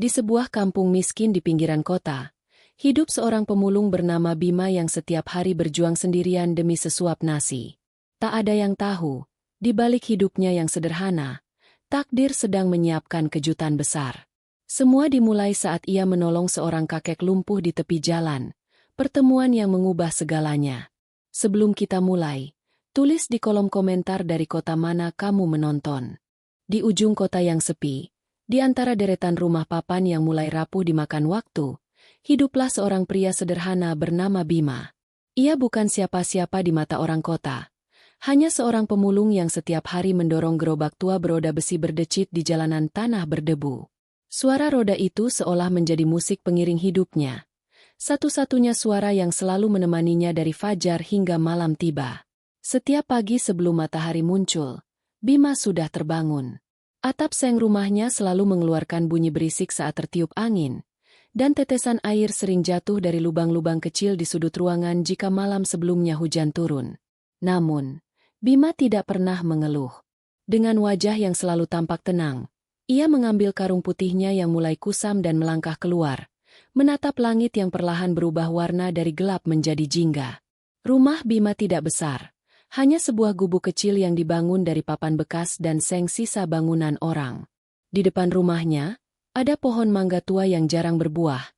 Di sebuah kampung miskin di pinggiran kota, hidup seorang pemulung bernama Bima yang setiap hari berjuang sendirian demi sesuap nasi. Tak ada yang tahu, di balik hidupnya yang sederhana, takdir sedang menyiapkan kejutan besar. Semua dimulai saat ia menolong seorang kakek lumpuh di tepi jalan, pertemuan yang mengubah segalanya. Sebelum kita mulai, tulis di kolom komentar dari kota mana kamu menonton. Di ujung kota yang sepi, di antara deretan rumah papan yang mulai rapuh dimakan waktu, hiduplah seorang pria sederhana bernama Bima. Ia bukan siapa-siapa di mata orang kota. Hanya seorang pemulung yang setiap hari mendorong gerobak tua beroda besi berdecit di jalanan tanah berdebu. Suara roda itu seolah menjadi musik pengiring hidupnya. Satu-satunya suara yang selalu menemaninya dari fajar hingga malam tiba. Setiap pagi sebelum matahari muncul, Bima sudah terbangun. Atap seng rumahnya selalu mengeluarkan bunyi berisik saat tertiup angin, dan tetesan air sering jatuh dari lubang-lubang kecil di sudut ruangan jika malam sebelumnya hujan turun. Namun, Bima tidak pernah mengeluh. Dengan wajah yang selalu tampak tenang, ia mengambil karung putihnya yang mulai kusam dan melangkah keluar, menatap langit yang perlahan berubah warna dari gelap menjadi jingga. Rumah Bima tidak besar. Hanya sebuah gubuk kecil yang dibangun dari papan bekas dan seng sisa bangunan orang. Di depan rumahnya, ada pohon mangga tua yang jarang berbuah,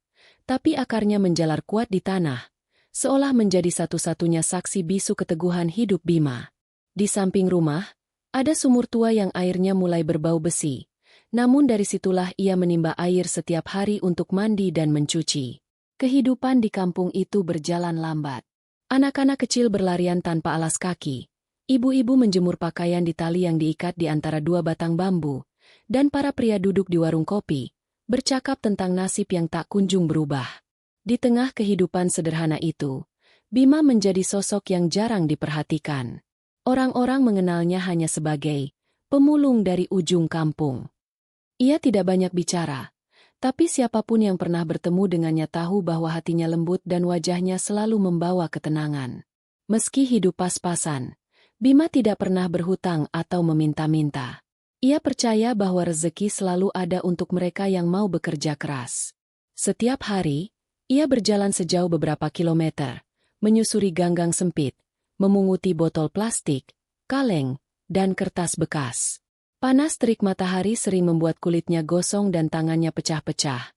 tapi akarnya menjalar kuat di tanah, seolah menjadi satu-satunya saksi bisu keteguhan hidup Bima. Di samping rumah, ada sumur tua yang airnya mulai berbau besi, namun dari situlah ia menimba air setiap hari untuk mandi dan mencuci. Kehidupan di kampung itu berjalan lambat. Anak-anak kecil berlarian tanpa alas kaki, ibu-ibu menjemur pakaian di tali yang diikat di antara dua batang bambu, dan para pria duduk di warung kopi, bercakap tentang nasib yang tak kunjung berubah. Di tengah kehidupan sederhana itu, Bima menjadi sosok yang jarang diperhatikan. Orang-orang mengenalnya hanya sebagai pemulung dari ujung kampung. Ia tidak banyak bicara. Tapi siapapun yang pernah bertemu dengannya tahu bahwa hatinya lembut dan wajahnya selalu membawa ketenangan. Meski hidup pas-pasan, Bima tidak pernah berhutang atau meminta-minta. Ia percaya bahwa rezeki selalu ada untuk mereka yang mau bekerja keras. Setiap hari, ia berjalan sejauh beberapa kilometer, menyusuri ganggang sempit, memunguti botol plastik, kaleng, dan kertas bekas. Panas terik matahari sering membuat kulitnya gosong dan tangannya pecah-pecah.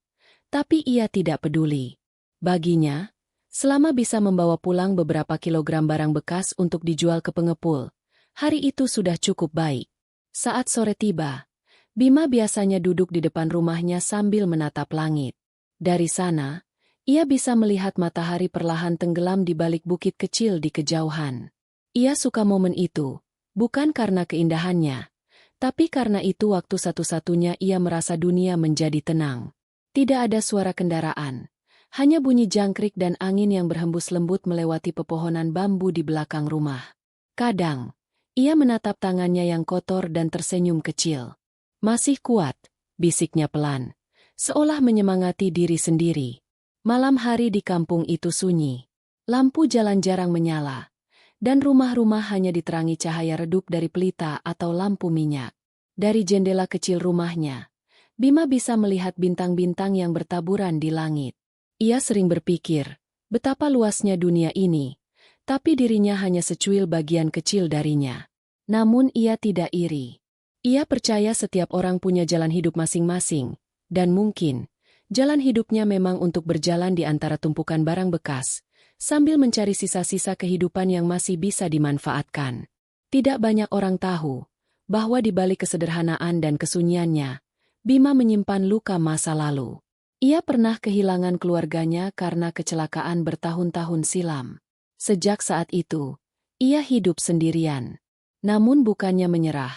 Tapi ia tidak peduli. Baginya, selama bisa membawa pulang beberapa kilogram barang bekas untuk dijual ke pengepul, hari itu sudah cukup baik. Saat sore tiba, Bima biasanya duduk di depan rumahnya sambil menatap langit. Dari sana, ia bisa melihat matahari perlahan tenggelam di balik bukit kecil di kejauhan. Ia suka momen itu, bukan karena keindahannya, tapi karena itu waktu satu-satunya ia merasa dunia menjadi tenang. Tidak ada suara kendaraan, hanya bunyi jangkrik dan angin yang berhembus lembut melewati pepohonan bambu di belakang rumah. Kadang, ia menatap tangannya yang kotor dan tersenyum kecil. Masih kuat, bisiknya pelan, seolah menyemangati diri sendiri. Malam hari di kampung itu sunyi. Lampu jalan jarang menyala, dan rumah-rumah hanya diterangi cahaya redup dari pelita atau lampu minyak. Dari jendela kecil rumahnya, Bima bisa melihat bintang-bintang yang bertaburan di langit. Ia sering berpikir, betapa luasnya dunia ini, tapi dirinya hanya secuil bagian kecil darinya. Namun ia tidak iri. Ia percaya setiap orang punya jalan hidup masing-masing, dan mungkin, jalan hidupnya memang untuk berjalan di antara tumpukan barang bekas, sambil mencari sisa-sisa kehidupan yang masih bisa dimanfaatkan. Tidak banyak orang tahu bahwa di balik kesederhanaan dan kesunyiannya, Bima menyimpan luka masa lalu. Ia pernah kehilangan keluarganya karena kecelakaan bertahun-tahun silam. Sejak saat itu, ia hidup sendirian. Namun bukannya menyerah,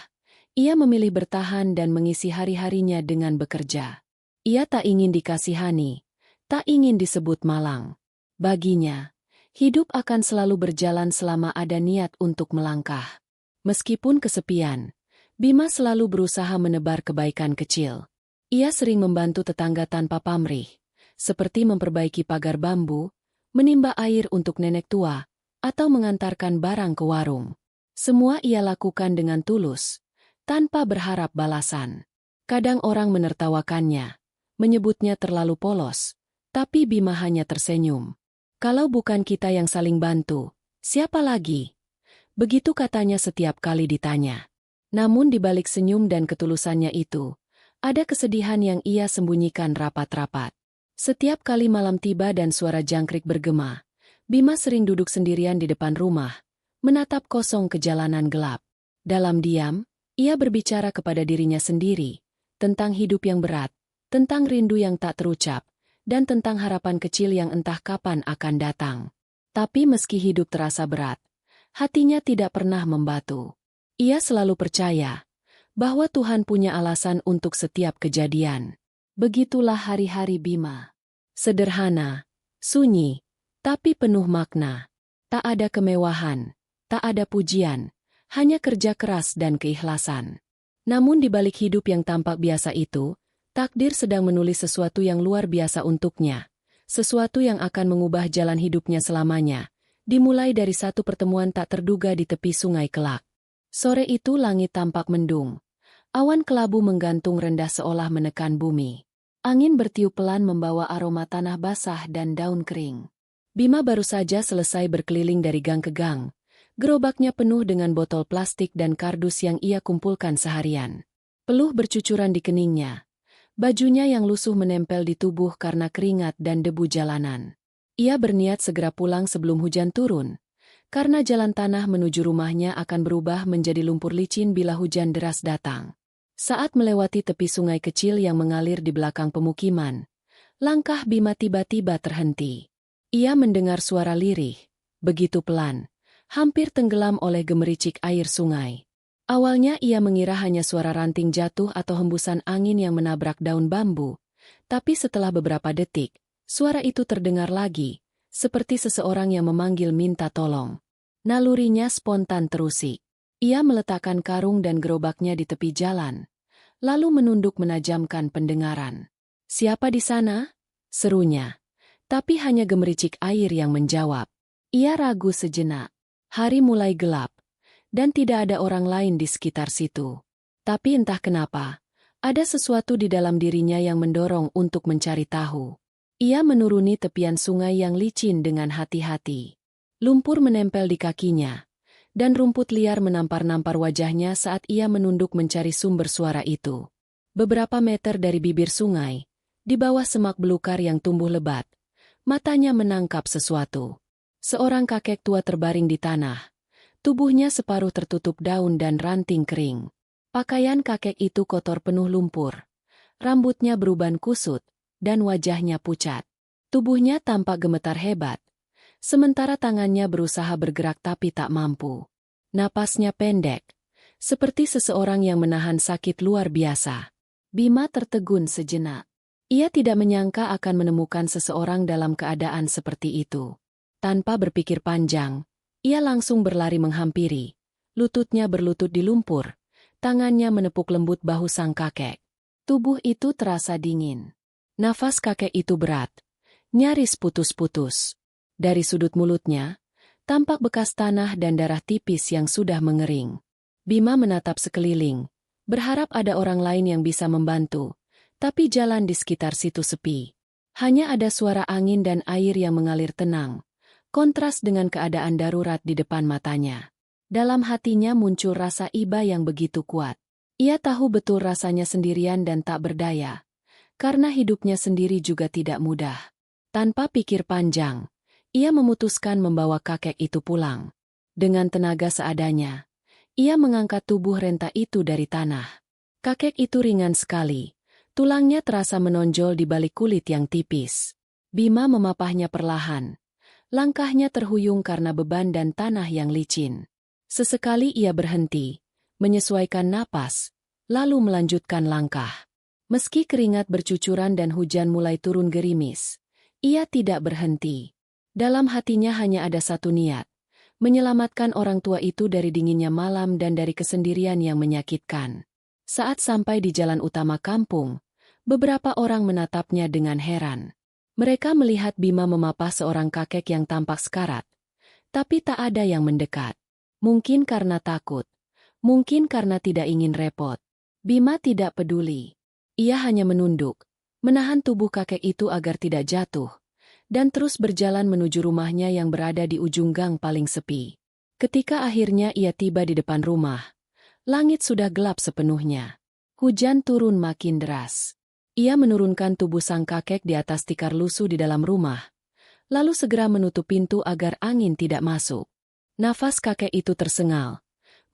ia memilih bertahan dan mengisi hari-harinya dengan bekerja. Ia tak ingin dikasihani, tak ingin disebut malang. Baginya, hidup akan selalu berjalan selama ada niat untuk melangkah. Meskipun kesepian, Bima selalu berusaha menebar kebaikan kecil. Ia sering membantu tetangga tanpa pamrih, seperti memperbaiki pagar bambu, menimba air untuk nenek tua, atau mengantarkan barang ke warung. Semua ia lakukan dengan tulus, tanpa berharap balasan. Kadang orang menertawakannya, menyebutnya terlalu polos, tapi Bima hanya tersenyum. Kalau bukan kita yang saling bantu, siapa lagi? Begitu katanya setiap kali ditanya. Namun di balik senyum dan ketulusannya itu, ada kesedihan yang ia sembunyikan rapat-rapat. Setiap kali malam tiba dan suara jangkrik bergema, Bima sering duduk sendirian di depan rumah, menatap kosong ke jalanan gelap. Dalam diam, ia berbicara kepada dirinya sendiri, tentang hidup yang berat, tentang rindu yang tak terucap, dan tentang harapan kecil yang entah kapan akan datang. Tapi meski hidup terasa berat, hatinya tidak pernah membatu. Ia selalu percaya bahwa Tuhan punya alasan untuk setiap kejadian. Begitulah hari-hari Bima. Sederhana, sunyi, tapi penuh makna. Tak ada kemewahan, tak ada pujian, hanya kerja keras dan keikhlasan. Namun di balik hidup yang tampak biasa itu, takdir sedang menulis sesuatu yang luar biasa untuknya. Sesuatu yang akan mengubah jalan hidupnya selamanya. Dimulai dari satu pertemuan tak terduga di tepi sungai kelak. Sore itu langit tampak mendung. Awan kelabu menggantung rendah seolah menekan bumi. Angin bertiup pelan membawa aroma tanah basah dan daun kering. Bima baru saja selesai berkeliling dari gang ke gang. Gerobaknya penuh dengan botol plastik dan kardus yang ia kumpulkan seharian. Peluh bercucuran di keningnya. Bajunya yang lusuh menempel di tubuh karena keringat dan debu jalanan. Ia berniat segera pulang sebelum hujan turun, karena jalan tanah menuju rumahnya akan berubah menjadi lumpur licin bila hujan deras datang. Saat melewati tepi sungai kecil yang mengalir di belakang pemukiman, langkah Bima tiba-tiba terhenti. Ia mendengar suara lirih, begitu pelan, hampir tenggelam oleh gemericik air sungai. Awalnya ia mengira hanya suara ranting jatuh atau hembusan angin yang menabrak daun bambu, tapi setelah beberapa detik, suara itu terdengar lagi, seperti seseorang yang memanggil minta tolong. Nalurinya spontan terusik. Ia meletakkan karung dan gerobaknya di tepi jalan, lalu menunduk menajamkan pendengaran. "Siapa di sana?" serunya. Tapi hanya gemericik air yang menjawab. Ia ragu sejenak. Hari mulai gelap, dan tidak ada orang lain di sekitar situ. Tapi entah kenapa, ada sesuatu di dalam dirinya yang mendorong untuk mencari tahu. Ia menuruni tepian sungai yang licin dengan hati-hati. Lumpur menempel di kakinya, dan rumput liar menampar-nampar wajahnya saat ia menunduk mencari sumber suara itu. Beberapa meter dari bibir sungai, di bawah semak belukar yang tumbuh lebat, matanya menangkap sesuatu. Seorang kakek tua terbaring di tanah. Tubuhnya separuh tertutup daun dan ranting kering. Pakaian kakek itu kotor penuh lumpur. Rambutnya beruban kusut, dan wajahnya pucat. Tubuhnya tampak gemetar hebat. Sementara tangannya berusaha bergerak tapi tak mampu. Napasnya pendek, seperti seseorang yang menahan sakit luar biasa. Bima tertegun sejenak. Ia tidak menyangka akan menemukan seseorang dalam keadaan seperti itu. Tanpa berpikir panjang, ia langsung berlari menghampiri. Lututnya berlutut di lumpur, tangannya menepuk lembut bahu sang kakek. Tubuh itu terasa dingin. Nafas kakek itu berat, nyaris putus-putus. Dari sudut mulutnya, tampak bekas tanah dan darah tipis yang sudah mengering. Bima menatap sekeliling, berharap ada orang lain yang bisa membantu, tapi jalan di sekitar situ sepi. Hanya ada suara angin dan air yang mengalir tenang, kontras dengan keadaan darurat di depan matanya. Dalam hatinya muncul rasa iba yang begitu kuat. Ia tahu betul rasanya sendirian dan tak berdaya, karena hidupnya sendiri juga tidak mudah. Tanpa pikir panjang, ia memutuskan membawa kakek itu pulang. Dengan tenaga seadanya, ia mengangkat tubuh renta itu dari tanah. Kakek itu ringan sekali, tulangnya terasa menonjol di balik kulit yang tipis. Bima memapahnya perlahan. Langkahnya terhuyung karena beban dan tanah yang licin. Sesekali ia berhenti, menyesuaikan napas, lalu melanjutkan langkah. Meski keringat bercucuran dan hujan mulai turun gerimis, ia tidak berhenti. Dalam hatinya hanya ada satu niat, menyelamatkan orang tua itu dari dinginnya malam dan dari kesendirian yang menyakitkan. Saat sampai di jalan utama kampung, beberapa orang menatapnya dengan heran. Mereka melihat Bima memapah seorang kakek yang tampak sekarat, tapi tak ada yang mendekat. Mungkin karena takut, mungkin karena tidak ingin repot. Bima tidak peduli. Ia hanya menunduk, menahan tubuh kakek itu agar tidak jatuh, dan terus berjalan menuju rumahnya yang berada di ujung gang paling sepi. Ketika akhirnya ia tiba di depan rumah, langit sudah gelap sepenuhnya. Hujan turun makin deras. Ia menurunkan tubuh sang kakek di atas tikar lusuh di dalam rumah, lalu segera menutup pintu agar angin tidak masuk. Nafas kakek itu tersengal.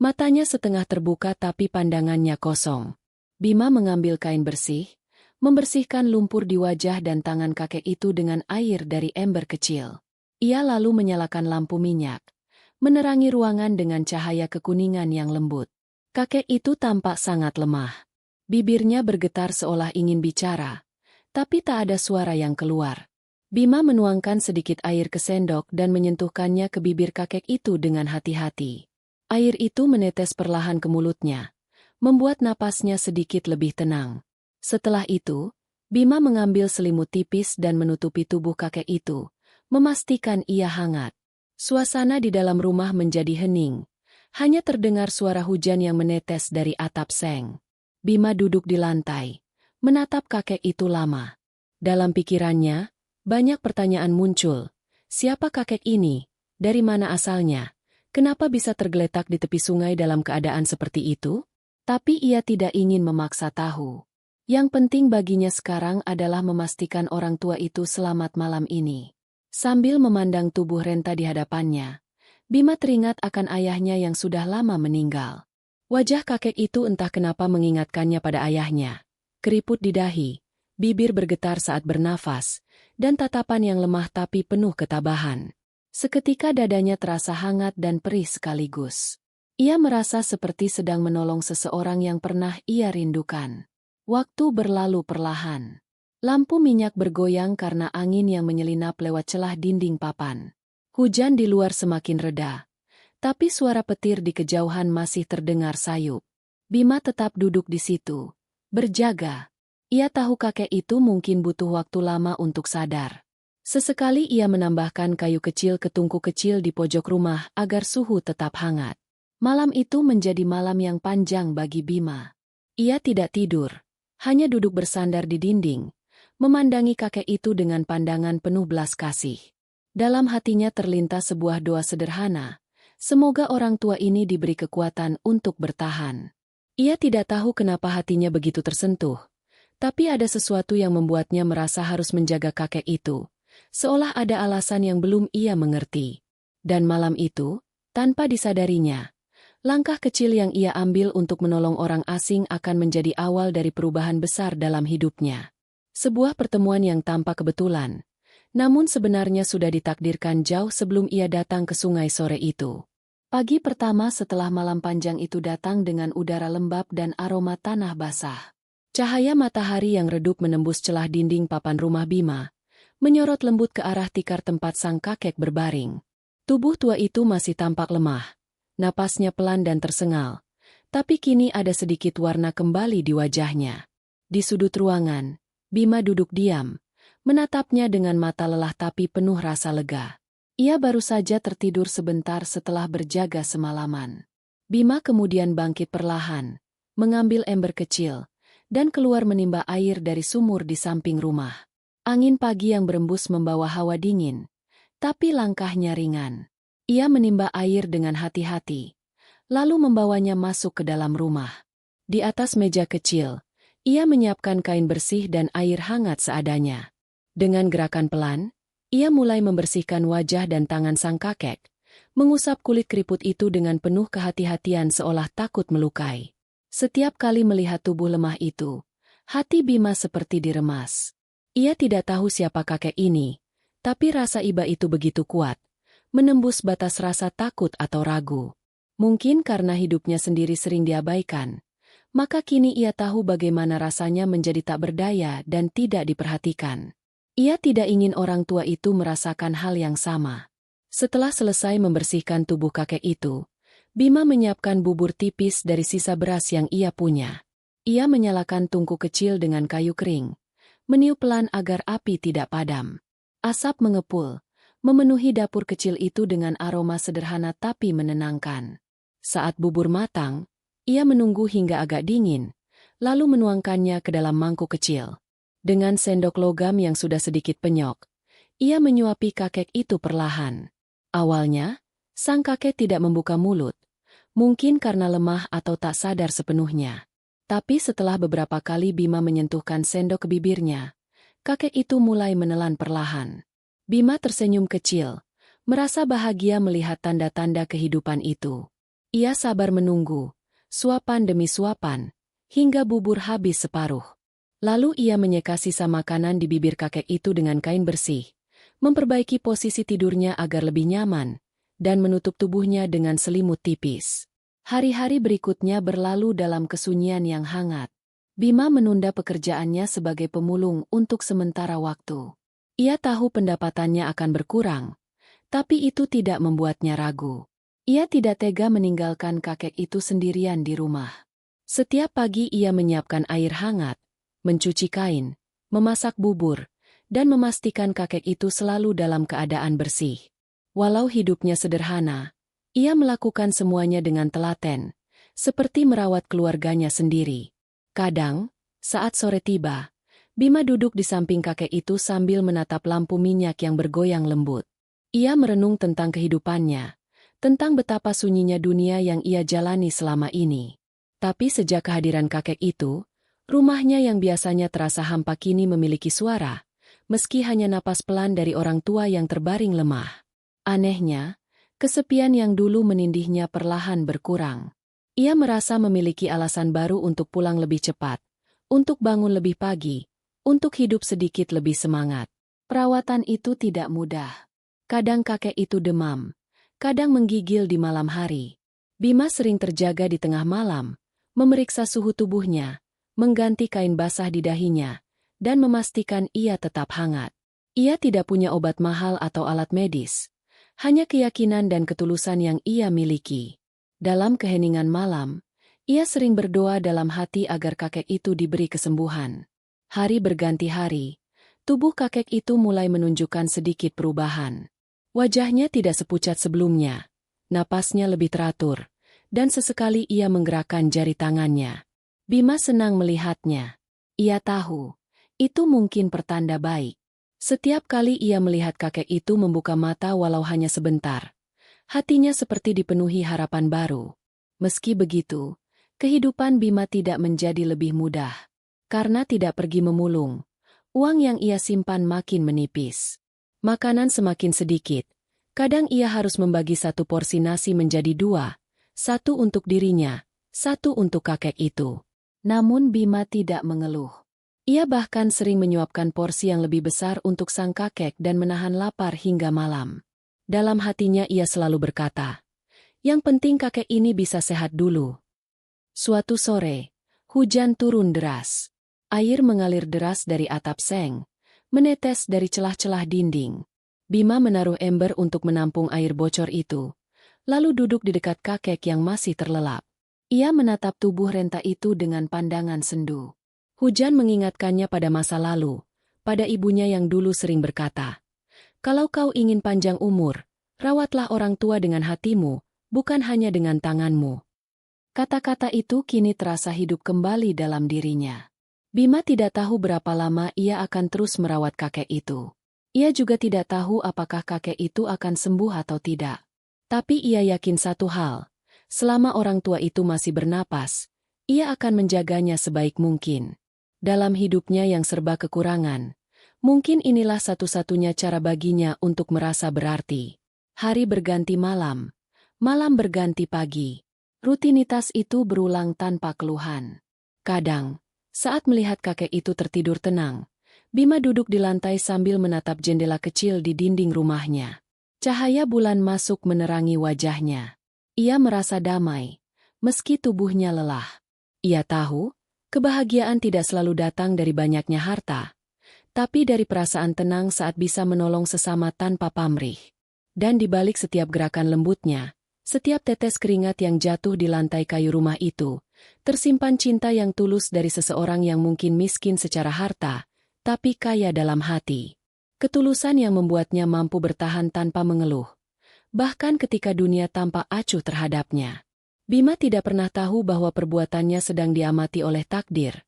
Matanya setengah terbuka tapi pandangannya kosong. Bima mengambil kain bersih, membersihkan lumpur di wajah dan tangan kakek itu dengan air dari ember kecil. Ia lalu menyalakan lampu minyak, menerangi ruangan dengan cahaya kekuningan yang lembut. Kakek itu tampak sangat lemah. Bibirnya bergetar seolah ingin bicara, tapi tak ada suara yang keluar. Bima menuangkan sedikit air ke sendok dan menyentuhkannya ke bibir kakek itu dengan hati-hati. Air itu menetes perlahan ke mulutnya, membuat napasnya sedikit lebih tenang. Setelah itu, Bima mengambil selimut tipis dan menutupi tubuh kakek itu, memastikan ia hangat. Suasana di dalam rumah menjadi hening. Hanya terdengar suara hujan yang menetes dari atap seng. Bima duduk di lantai, menatap kakek itu lama. Dalam pikirannya, banyak pertanyaan muncul. Siapa kakek ini? Dari mana asalnya? Kenapa bisa tergeletak di tepi sungai dalam keadaan seperti itu? Tapi ia tidak ingin memaksa tahu. Yang penting baginya sekarang adalah memastikan orang tua itu selamat malam ini. Sambil memandang tubuh renta di hadapannya, Bima teringat akan ayahnya yang sudah lama meninggal. Wajah kakek itu entah kenapa mengingatkannya pada ayahnya. Keriput di dahi, bibir bergetar saat bernafas, dan tatapan yang lemah tapi penuh ketabahan. Seketika dadanya terasa hangat dan perih sekaligus. Ia merasa seperti sedang menolong seseorang yang pernah ia rindukan. Waktu berlalu perlahan. Lampu minyak bergoyang karena angin yang menyelinap lewat celah dinding papan. Hujan di luar semakin reda, tapi suara petir di kejauhan masih terdengar sayup. Bima tetap duduk di situ, berjaga. Ia tahu kakek itu mungkin butuh waktu lama untuk sadar. Sesekali ia menambahkan kayu kecil ke tungku kecil di pojok rumah agar suhu tetap hangat. Malam itu menjadi malam yang panjang bagi Bima. Ia tidak tidur, hanya duduk bersandar di dinding, memandangi kakek itu dengan pandangan penuh belas kasih. Dalam hatinya terlintas sebuah doa sederhana, semoga orang tua ini diberi kekuatan untuk bertahan. Ia tidak tahu kenapa hatinya begitu tersentuh, tapi ada sesuatu yang membuatnya merasa harus menjaga kakek itu. Seolah ada alasan yang belum ia mengerti. Dan malam itu, tanpa disadarinya, langkah kecil yang ia ambil untuk menolong orang asing akan menjadi awal dari perubahan besar dalam hidupnya. Sebuah pertemuan yang tampak kebetulan, namun sebenarnya sudah ditakdirkan jauh sebelum ia datang ke sungai sore itu. Pagi pertama setelah malam panjang itu datang dengan udara lembab dan aroma tanah basah. Cahaya matahari yang redup menembus celah dinding papan rumah Bima, menyorot lembut ke arah tikar tempat sang kakek berbaring. Tubuh tua itu masih tampak lemah, napasnya pelan dan tersengal, tapi kini ada sedikit warna kembali di wajahnya. Di sudut ruangan, Bima duduk diam, menatapnya dengan mata lelah tapi penuh rasa lega. Ia baru saja tertidur sebentar setelah berjaga semalaman. Bima kemudian bangkit perlahan, mengambil ember kecil, dan keluar menimba air dari sumur di samping rumah. Angin pagi yang berembus membawa hawa dingin, tapi langkahnya ringan. Ia menimba air dengan hati-hati, lalu membawanya masuk ke dalam rumah. Di atas meja kecil, ia menyiapkan kain bersih dan air hangat seadanya. Dengan gerakan pelan, ia mulai membersihkan wajah dan tangan sang kakek, mengusap kulit keriput itu dengan penuh kehati-hatian seolah takut melukai. Setiap kali melihat tubuh lemah itu, hati Bima seperti diremas. Ia tidak tahu siapa kakek ini, tapi rasa iba itu begitu kuat, menembus batas rasa takut atau ragu. Mungkin karena hidupnya sendiri sering diabaikan, maka kini ia tahu bagaimana rasanya menjadi tak berdaya dan tidak diperhatikan. Ia tidak ingin orang tua itu merasakan hal yang sama. Setelah selesai membersihkan tubuh kakek itu, Bima menyiapkan bubur tipis dari sisa beras yang ia punya. Ia menyalakan tungku kecil dengan kayu kering, meniup pelan agar api tidak padam. Asap mengepul, memenuhi dapur kecil itu dengan aroma sederhana tapi menenangkan. Saat bubur matang, ia menunggu hingga agak dingin, lalu menuangkannya ke dalam mangkuk kecil. Dengan sendok logam yang sudah sedikit penyok, ia menyuapi kakek itu perlahan. Awalnya, sang kakek tidak membuka mulut, mungkin karena lemah atau tak sadar sepenuhnya. Tapi setelah beberapa kali Bima menyentuhkan sendok ke bibirnya, kakek itu mulai menelan perlahan. Bima tersenyum kecil, merasa bahagia melihat tanda-tanda kehidupan itu. Ia sabar menunggu, suapan demi suapan, hingga bubur habis separuh. Lalu ia menyeka sisa makanan di bibir kakek itu dengan kain bersih, memperbaiki posisi tidurnya agar lebih nyaman, dan menutup tubuhnya dengan selimut tipis. Hari-hari berikutnya berlalu dalam kesunyian yang hangat. Bima menunda pekerjaannya sebagai pemulung untuk sementara waktu. Ia tahu pendapatannya akan berkurang, tapi itu tidak membuatnya ragu. Ia tidak tega meninggalkan kakek itu sendirian di rumah. Setiap pagi ia menyiapkan air hangat, mencuci kain, memasak bubur, dan memastikan kakek itu selalu dalam keadaan bersih. Walau hidupnya sederhana, ia melakukan semuanya dengan telaten, seperti merawat keluarganya sendiri. Kadang, saat sore tiba, Bima duduk di samping kakek itu sambil menatap lampu minyak yang bergoyang lembut. Ia merenung tentang kehidupannya, tentang betapa sunyinya dunia yang ia jalani selama ini. Tapi sejak kehadiran kakek itu, rumahnya yang biasanya terasa hampa kini memiliki suara, meski hanya napas pelan dari orang tua yang terbaring lemah. Anehnya, kesepian yang dulu menindihnya perlahan berkurang. Ia merasa memiliki alasan baru untuk pulang lebih cepat, untuk bangun lebih pagi, untuk hidup sedikit lebih semangat. Perawatan itu tidak mudah. Kadang kakek itu demam, kadang menggigil di malam hari. Bima sering terjaga di tengah malam, memeriksa suhu tubuhnya, mengganti kain basah di dahinya, dan memastikan ia tetap hangat. Ia tidak punya obat mahal atau alat medis, hanya keyakinan dan ketulusan yang ia miliki. Dalam keheningan malam, ia sering berdoa dalam hati agar kakek itu diberi kesembuhan. Hari berganti hari, tubuh kakek itu mulai menunjukkan sedikit perubahan. Wajahnya tidak sepucat sebelumnya, napasnya lebih teratur, dan sesekali ia menggerakkan jari tangannya. Bima senang melihatnya. Ia tahu, itu mungkin pertanda baik. Setiap kali ia melihat kakek itu membuka mata walau hanya sebentar, hatinya seperti dipenuhi harapan baru. Meski begitu, kehidupan Bima tidak menjadi lebih mudah. Karena tidak pergi memulung, uang yang ia simpan makin menipis. Makanan semakin sedikit. Kadang ia harus membagi satu porsi nasi menjadi dua, satu untuk dirinya, satu untuk kakek itu. Namun Bima tidak mengeluh. Ia bahkan sering menyuapkan porsi yang lebih besar untuk sang kakek dan menahan lapar hingga malam. Dalam hatinya ia selalu berkata, "Yang penting kakek ini bisa sehat dulu." Suatu sore, hujan turun deras. Air mengalir deras dari atap seng, menetes dari celah-celah dinding. Bima menaruh ember untuk menampung air bocor itu, lalu duduk di dekat kakek yang masih terlelap. Ia menatap tubuh renta itu dengan pandangan sendu. Hujan mengingatkannya pada masa lalu, pada ibunya yang dulu sering berkata, "Kalau kau ingin panjang umur, rawatlah orang tua dengan hatimu, bukan hanya dengan tanganmu." Kata-kata itu kini terasa hidup kembali dalam dirinya. Bima tidak tahu berapa lama ia akan terus merawat kakek itu. Ia juga tidak tahu apakah kakek itu akan sembuh atau tidak. Tapi ia yakin satu hal, selama orang tua itu masih bernapas, ia akan menjaganya sebaik mungkin. Dalam hidupnya yang serba kekurangan, mungkin inilah satu-satunya cara baginya untuk merasa berarti. Hari berganti malam, malam berganti pagi. Rutinitas itu berulang tanpa keluhan. Kadang, saat melihat kakek itu tertidur tenang, Bima duduk di lantai sambil menatap jendela kecil di dinding rumahnya. Cahaya bulan masuk menerangi wajahnya. Ia merasa damai, meski tubuhnya lelah. Ia tahu, kebahagiaan tidak selalu datang dari banyaknya harta, tapi dari perasaan tenang saat bisa menolong sesama tanpa pamrih. Dan di balik setiap gerakan lembutnya, setiap tetes keringat yang jatuh di lantai kayu rumah itu, tersimpan cinta yang tulus dari seseorang yang mungkin miskin secara harta, tapi kaya dalam hati. Ketulusan yang membuatnya mampu bertahan tanpa mengeluh, bahkan ketika dunia tampak acuh terhadapnya. Bima tidak pernah tahu bahwa perbuatannya sedang diamati oleh takdir,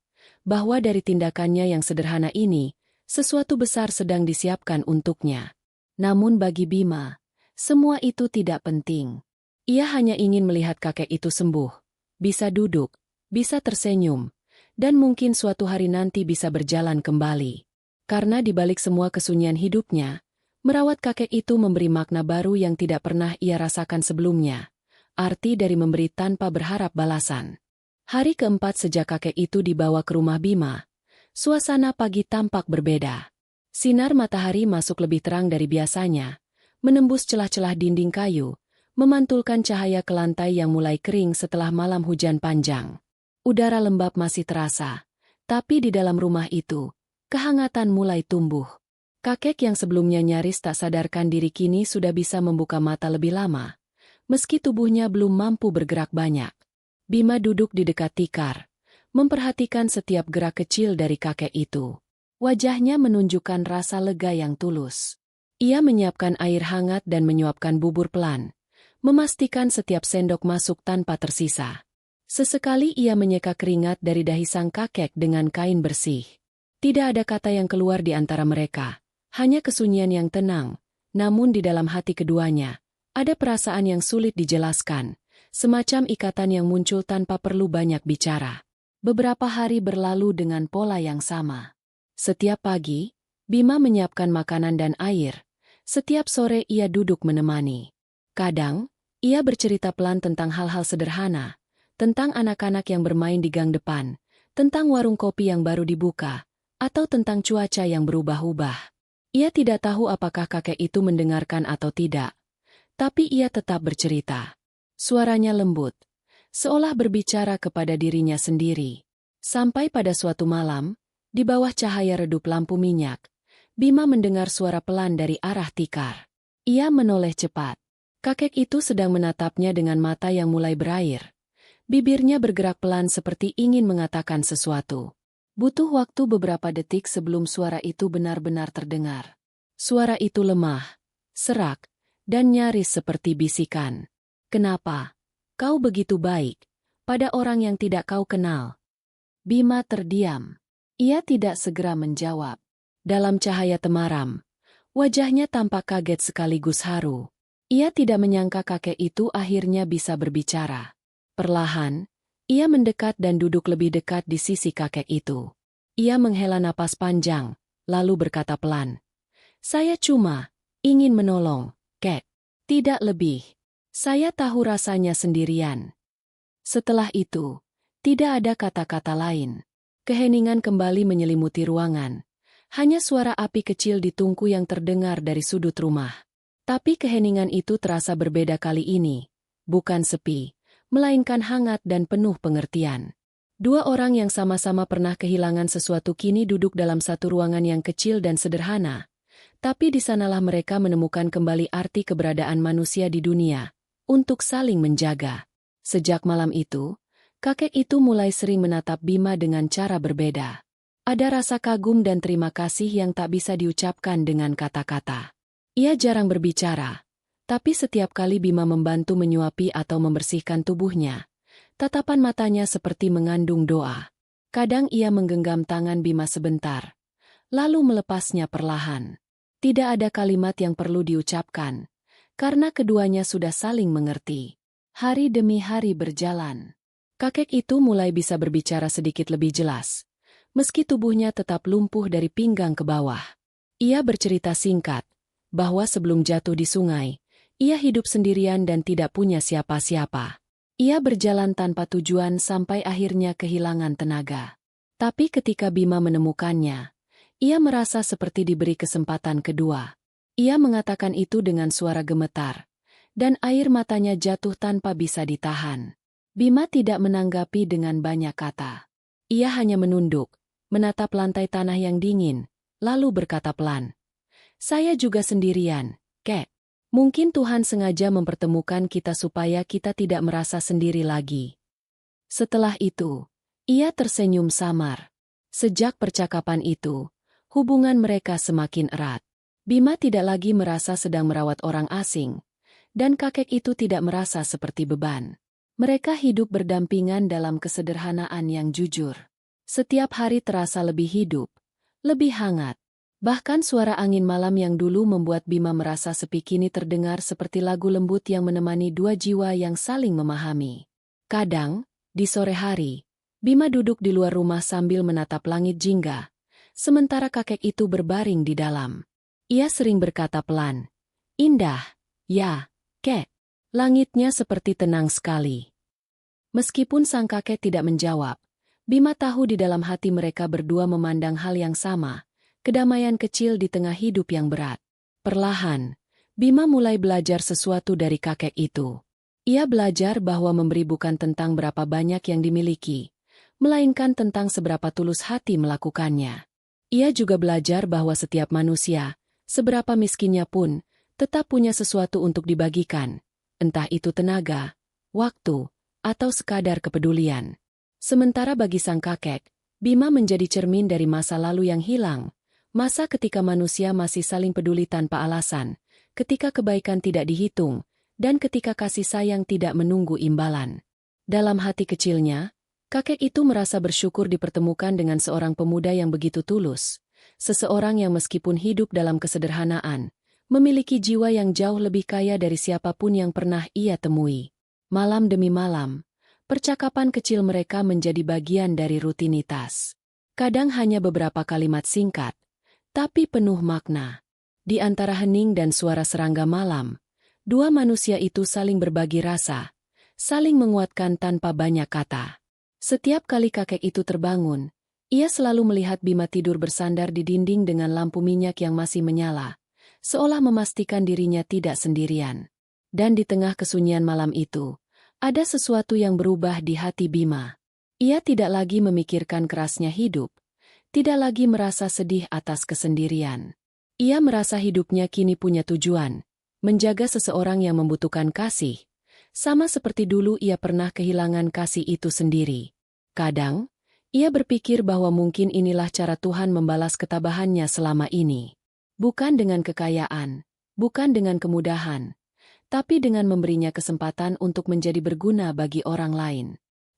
bahwa dari tindakannya yang sederhana ini, sesuatu besar sedang disiapkan untuknya. Namun bagi Bima, semua itu tidak penting. Ia hanya ingin melihat kakek itu sembuh, bisa duduk, bisa tersenyum, dan mungkin suatu hari nanti bisa berjalan kembali. Karena di balik semua kesunyian hidupnya, merawat kakek itu memberi makna baru yang tidak pernah ia rasakan sebelumnya. Arti dari memberi tanpa berharap balasan. Hari keempat sejak kakek itu dibawa ke rumah Bima, suasana pagi tampak berbeda. Sinar matahari masuk lebih terang dari biasanya, menembus celah-celah dinding kayu, memantulkan cahaya ke lantai yang mulai kering setelah malam hujan panjang. Udara lembab masih terasa, tapi di dalam rumah itu, kehangatan mulai tumbuh. Kakek yang sebelumnya nyaris tak sadarkan diri kini sudah bisa membuka mata lebih lama, meski tubuhnya belum mampu bergerak banyak. Bima duduk di dekat tikar, memperhatikan setiap gerak kecil dari kakek itu. Wajahnya menunjukkan rasa lega yang tulus. Ia menyiapkan air hangat dan menyuapkan bubur pelan, memastikan setiap sendok masuk tanpa tersisa. Sesekali ia menyeka keringat dari dahi sang kakek dengan kain bersih. Tidak ada kata yang keluar di antara mereka, hanya kesunyian yang tenang, namun di dalam hati keduanya, ada perasaan yang sulit dijelaskan. Semacam ikatan yang muncul tanpa perlu banyak bicara. Beberapa hari berlalu dengan pola yang sama. Setiap pagi, Bima menyiapkan makanan dan air. Setiap sore ia duduk menemani. Kadang, ia bercerita pelan tentang hal-hal sederhana, tentang anak-anak yang bermain di gang depan, tentang warung kopi yang baru dibuka, atau tentang cuaca yang berubah-ubah. Ia tidak tahu apakah kakek itu mendengarkan atau tidak, tapi ia tetap bercerita. Suaranya lembut, seolah berbicara kepada dirinya sendiri. Sampai pada suatu malam, di bawah cahaya redup lampu minyak, Bima mendengar suara pelan dari arah tikar. Ia menoleh cepat. Kakek itu sedang menatapnya dengan mata yang mulai berair. Bibirnya bergerak pelan seperti ingin mengatakan sesuatu. Butuh waktu beberapa detik sebelum suara itu benar-benar terdengar. Suara itu lemah, serak, dan nyaris seperti bisikan. Kenapa? Kau begitu baik pada orang yang tidak kau kenal. Bima terdiam. Ia tidak segera menjawab. Dalam cahaya temaram, wajahnya tampak kaget sekaligus haru. Ia tidak menyangka kakek itu akhirnya bisa berbicara. Perlahan, ia mendekat dan duduk lebih dekat di sisi kakek itu. Ia menghela napas panjang, lalu berkata pelan, "Saya cuma ingin menolong, Kek. Tidak lebih. Saya tahu rasanya sendirian." Setelah itu, tidak ada kata-kata lain. Keheningan kembali menyelimuti ruangan. Hanya suara api kecil di tungku yang terdengar dari sudut rumah. Tapi keheningan itu terasa berbeda kali ini. Bukan sepi, melainkan hangat dan penuh pengertian. Dua orang yang sama-sama pernah kehilangan sesuatu kini duduk dalam satu ruangan yang kecil dan sederhana. Tapi di sanalah mereka menemukan kembali arti keberadaan manusia di dunia, untuk saling menjaga. Sejak malam itu, kakek itu mulai sering menatap Bima dengan cara berbeda. Ada rasa kagum dan terima kasih yang tak bisa diucapkan dengan kata-kata. Ia jarang berbicara, tapi setiap kali Bima membantu menyuapi atau membersihkan tubuhnya, tatapan matanya seperti mengandung doa. Kadang ia menggenggam tangan Bima sebentar, lalu melepasnya perlahan. Tidak ada kalimat yang perlu diucapkan, karena keduanya sudah saling mengerti. Hari demi hari berjalan. Kakek itu mulai bisa berbicara sedikit lebih jelas, meski tubuhnya tetap lumpuh dari pinggang ke bawah. Ia bercerita singkat, bahwa sebelum jatuh di sungai, ia hidup sendirian dan tidak punya siapa-siapa. Ia berjalan tanpa tujuan sampai akhirnya kehilangan tenaga. Tapi ketika Bima menemukannya, ia merasa seperti diberi kesempatan kedua. Ia mengatakan itu dengan suara gemetar, dan air matanya jatuh tanpa bisa ditahan. Bima tidak menanggapi dengan banyak kata. Ia hanya menunduk, menatap lantai tanah yang dingin, lalu berkata pelan, "Saya juga sendirian, Kek. Mungkin Tuhan sengaja mempertemukan kita supaya kita tidak merasa sendiri lagi." Setelah itu, ia tersenyum samar. Sejak percakapan itu, hubungan mereka semakin erat. Bima tidak lagi merasa sedang merawat orang asing, dan kakek itu tidak merasa seperti beban. Mereka hidup berdampingan dalam kesederhanaan yang jujur. Setiap hari terasa lebih hidup, lebih hangat. Bahkan suara angin malam yang dulu membuat Bima merasa sepi kini terdengar seperti lagu lembut yang menemani dua jiwa yang saling memahami. Kadang, di sore hari, Bima duduk di luar rumah sambil menatap langit jingga, sementara kakek itu berbaring di dalam. Ia sering berkata pelan, "Indah, ya, kek." Langitnya seperti tenang sekali. Meskipun sang kakek tidak menjawab, Bima tahu di dalam hati mereka berdua memandang hal yang sama. Kedamaian kecil di tengah hidup yang berat. Perlahan, Bima mulai belajar sesuatu dari kakek itu. Ia belajar bahwa memberi bukan tentang berapa banyak yang dimiliki, melainkan tentang seberapa tulus hati melakukannya. Ia juga belajar bahwa setiap manusia, seberapa miskinnya pun, tetap punya sesuatu untuk dibagikan, entah itu tenaga, waktu, atau sekadar kepedulian. Sementara bagi sang kakek, Bima menjadi cermin dari masa lalu yang hilang. Masa ketika manusia masih saling peduli tanpa alasan, ketika kebaikan tidak dihitung, dan ketika kasih sayang tidak menunggu imbalan. Dalam hati kecilnya, kakek itu merasa bersyukur dipertemukan dengan seorang pemuda yang begitu tulus, seseorang yang meskipun hidup dalam kesederhanaan, memiliki jiwa yang jauh lebih kaya dari siapapun yang pernah ia temui. Malam demi malam, percakapan kecil mereka menjadi bagian dari rutinitas. Kadang hanya beberapa kalimat singkat, tapi penuh makna. Di antara hening dan suara serangga malam, dua manusia itu saling berbagi rasa, saling menguatkan tanpa banyak kata. Setiap kali kakek itu terbangun, ia selalu melihat Bima tidur bersandar di dinding dengan lampu minyak yang masih menyala, seolah memastikan dirinya tidak sendirian. Dan di tengah kesunyian malam itu, ada sesuatu yang berubah di hati Bima. Ia tidak lagi memikirkan kerasnya hidup, tidak lagi merasa sedih atas kesendirian. Ia merasa hidupnya kini punya tujuan, menjaga seseorang yang membutuhkan kasih, sama seperti dulu ia pernah kehilangan kasih itu sendiri. Kadang, ia berpikir bahwa mungkin inilah cara Tuhan membalas ketabahannya selama ini. Bukan dengan kekayaan, bukan dengan kemudahan, tapi dengan memberinya kesempatan untuk menjadi berguna bagi orang lain.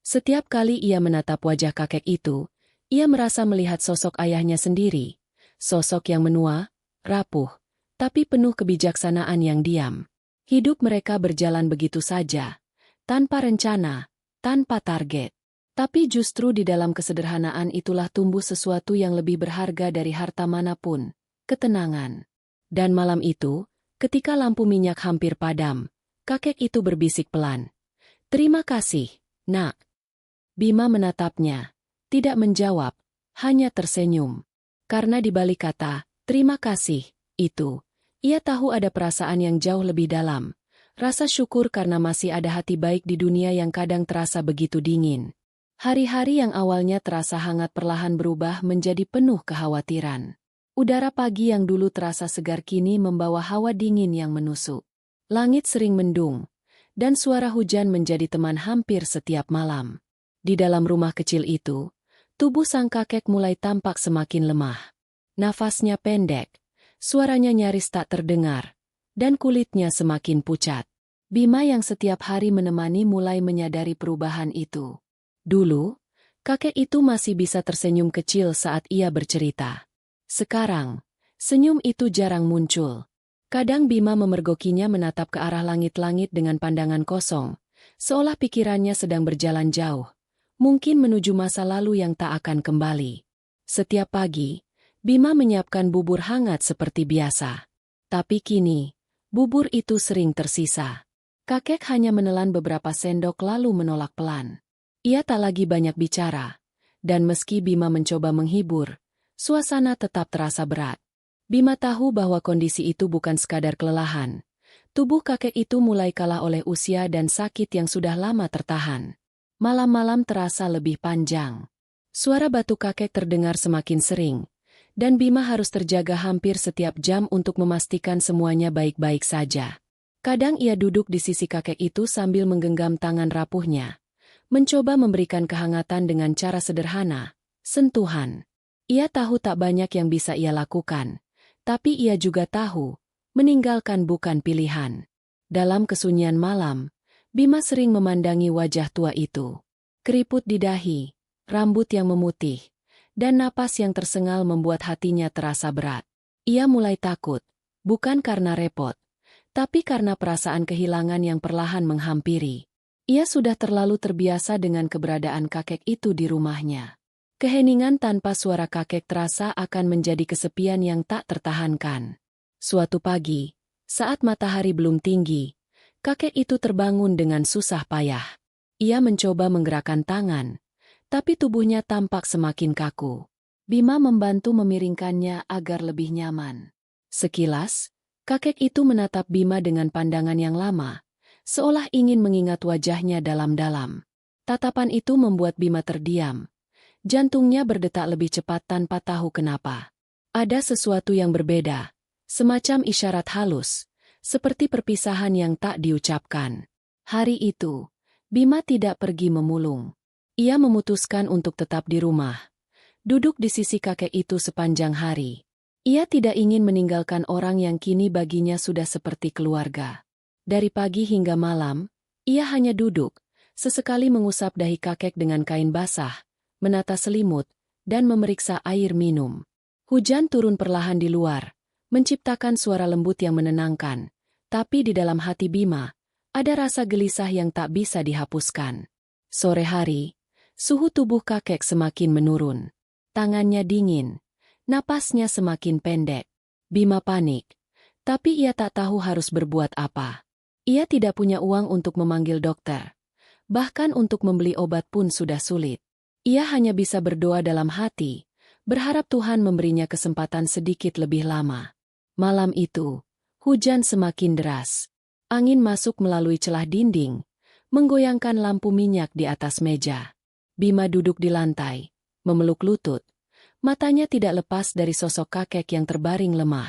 Setiap kali ia menatap wajah kakek itu, ia merasa melihat sosok ayahnya sendiri, sosok yang menua, rapuh, tapi penuh kebijaksanaan yang diam. Hidup mereka berjalan begitu saja, tanpa rencana, tanpa target. Tapi justru di dalam kesederhanaan itulah tumbuh sesuatu yang lebih berharga dari harta manapun, ketenangan. Dan malam itu, ketika lampu minyak hampir padam, kakek itu berbisik pelan. "Terima kasih, Nak." Bima menatapnya. Tidak menjawab, hanya tersenyum. Karena di balik kata, "terima kasih," itu, ia tahu ada perasaan yang jauh lebih dalam. Rasa syukur karena masih ada hati baik di dunia yang kadang terasa begitu dingin. Hari-hari yang awalnya terasa hangat perlahan berubah menjadi penuh kekhawatiran. Udara pagi yang dulu terasa segar kini membawa hawa dingin yang menusuk. Langit sering mendung, dan suara hujan menjadi teman hampir setiap malam. Di dalam rumah kecil itu, tubuh sang kakek mulai tampak semakin lemah. Nafasnya pendek, suaranya nyaris tak terdengar, dan kulitnya semakin pucat. Bima yang setiap hari menemani mulai menyadari perubahan itu. Dulu, kakek itu masih bisa tersenyum kecil saat ia bercerita. Sekarang, senyum itu jarang muncul. Kadang Bima memergokinya menatap ke arah langit-langit dengan pandangan kosong, seolah pikirannya sedang berjalan jauh. Mungkin menuju masa lalu yang tak akan kembali. Setiap pagi, Bima menyiapkan bubur hangat seperti biasa. Tapi kini, bubur itu sering tersisa. Kakek hanya menelan beberapa sendok lalu menolak pelan. Ia tak lagi banyak bicara. Dan meski Bima mencoba menghibur, suasana tetap terasa berat. Bima tahu bahwa kondisi itu bukan sekadar kelelahan. Tubuh kakek itu mulai kalah oleh usia dan sakit yang sudah lama tertahan. Malam-malam terasa lebih panjang. Suara batu kakek terdengar semakin sering, dan Bima harus terjaga hampir setiap jam untuk memastikan semuanya baik-baik saja. Kadang ia duduk di sisi kakek itu sambil menggenggam tangan rapuhnya, mencoba memberikan kehangatan dengan cara sederhana, sentuhan. Ia tahu tak banyak yang bisa ia lakukan, tapi ia juga tahu, meninggalkan bukan pilihan. Dalam kesunyian malam, Bima sering memandangi wajah tua itu. Keriput di dahi, rambut yang memutih, dan napas yang tersengal membuat hatinya terasa berat. Ia mulai takut, bukan karena repot, tapi karena perasaan kehilangan yang perlahan menghampiri. Ia sudah terlalu terbiasa dengan keberadaan kakek itu di rumahnya. Keheningan tanpa suara kakek terasa akan menjadi kesepian yang tak tertahankan. Suatu pagi, saat matahari belum tinggi, kakek itu terbangun dengan susah payah. Ia mencoba menggerakkan tangan, tapi tubuhnya tampak semakin kaku. Bima membantu memiringkannya agar lebih nyaman. Sekilas, kakek itu menatap Bima dengan pandangan yang lama, seolah ingin mengingat wajahnya dalam-dalam. Tatapan itu membuat Bima terdiam. Jantungnya berdetak lebih cepat tanpa tahu kenapa. Ada sesuatu yang berbeda, semacam isyarat halus, seperti perpisahan yang tak diucapkan. Hari itu, Bima tidak pergi memulung. Ia memutuskan untuk tetap di rumah, duduk di sisi kakek itu sepanjang hari. Ia tidak ingin meninggalkan orang yang kini baginya sudah seperti keluarga. Dari pagi hingga malam, ia hanya duduk, sesekali mengusap dahi kakek dengan kain basah, menata selimut, dan memeriksa air minum. Hujan turun perlahan di luar, menciptakan suara lembut yang menenangkan, tapi di dalam hati Bima, ada rasa gelisah yang tak bisa dihapuskan. Sore hari, suhu tubuh kakek semakin menurun. Tangannya dingin, napasnya semakin pendek. Bima panik, tapi ia tak tahu harus berbuat apa. Ia tidak punya uang untuk memanggil dokter. Bahkan untuk membeli obat pun sudah sulit. Ia hanya bisa berdoa dalam hati, berharap Tuhan memberinya kesempatan sedikit lebih lama. Malam itu, hujan semakin deras. Angin masuk melalui celah dinding, menggoyangkan lampu minyak di atas meja. Bima duduk di lantai, memeluk lutut. Matanya tidak lepas dari sosok kakek yang terbaring lemah.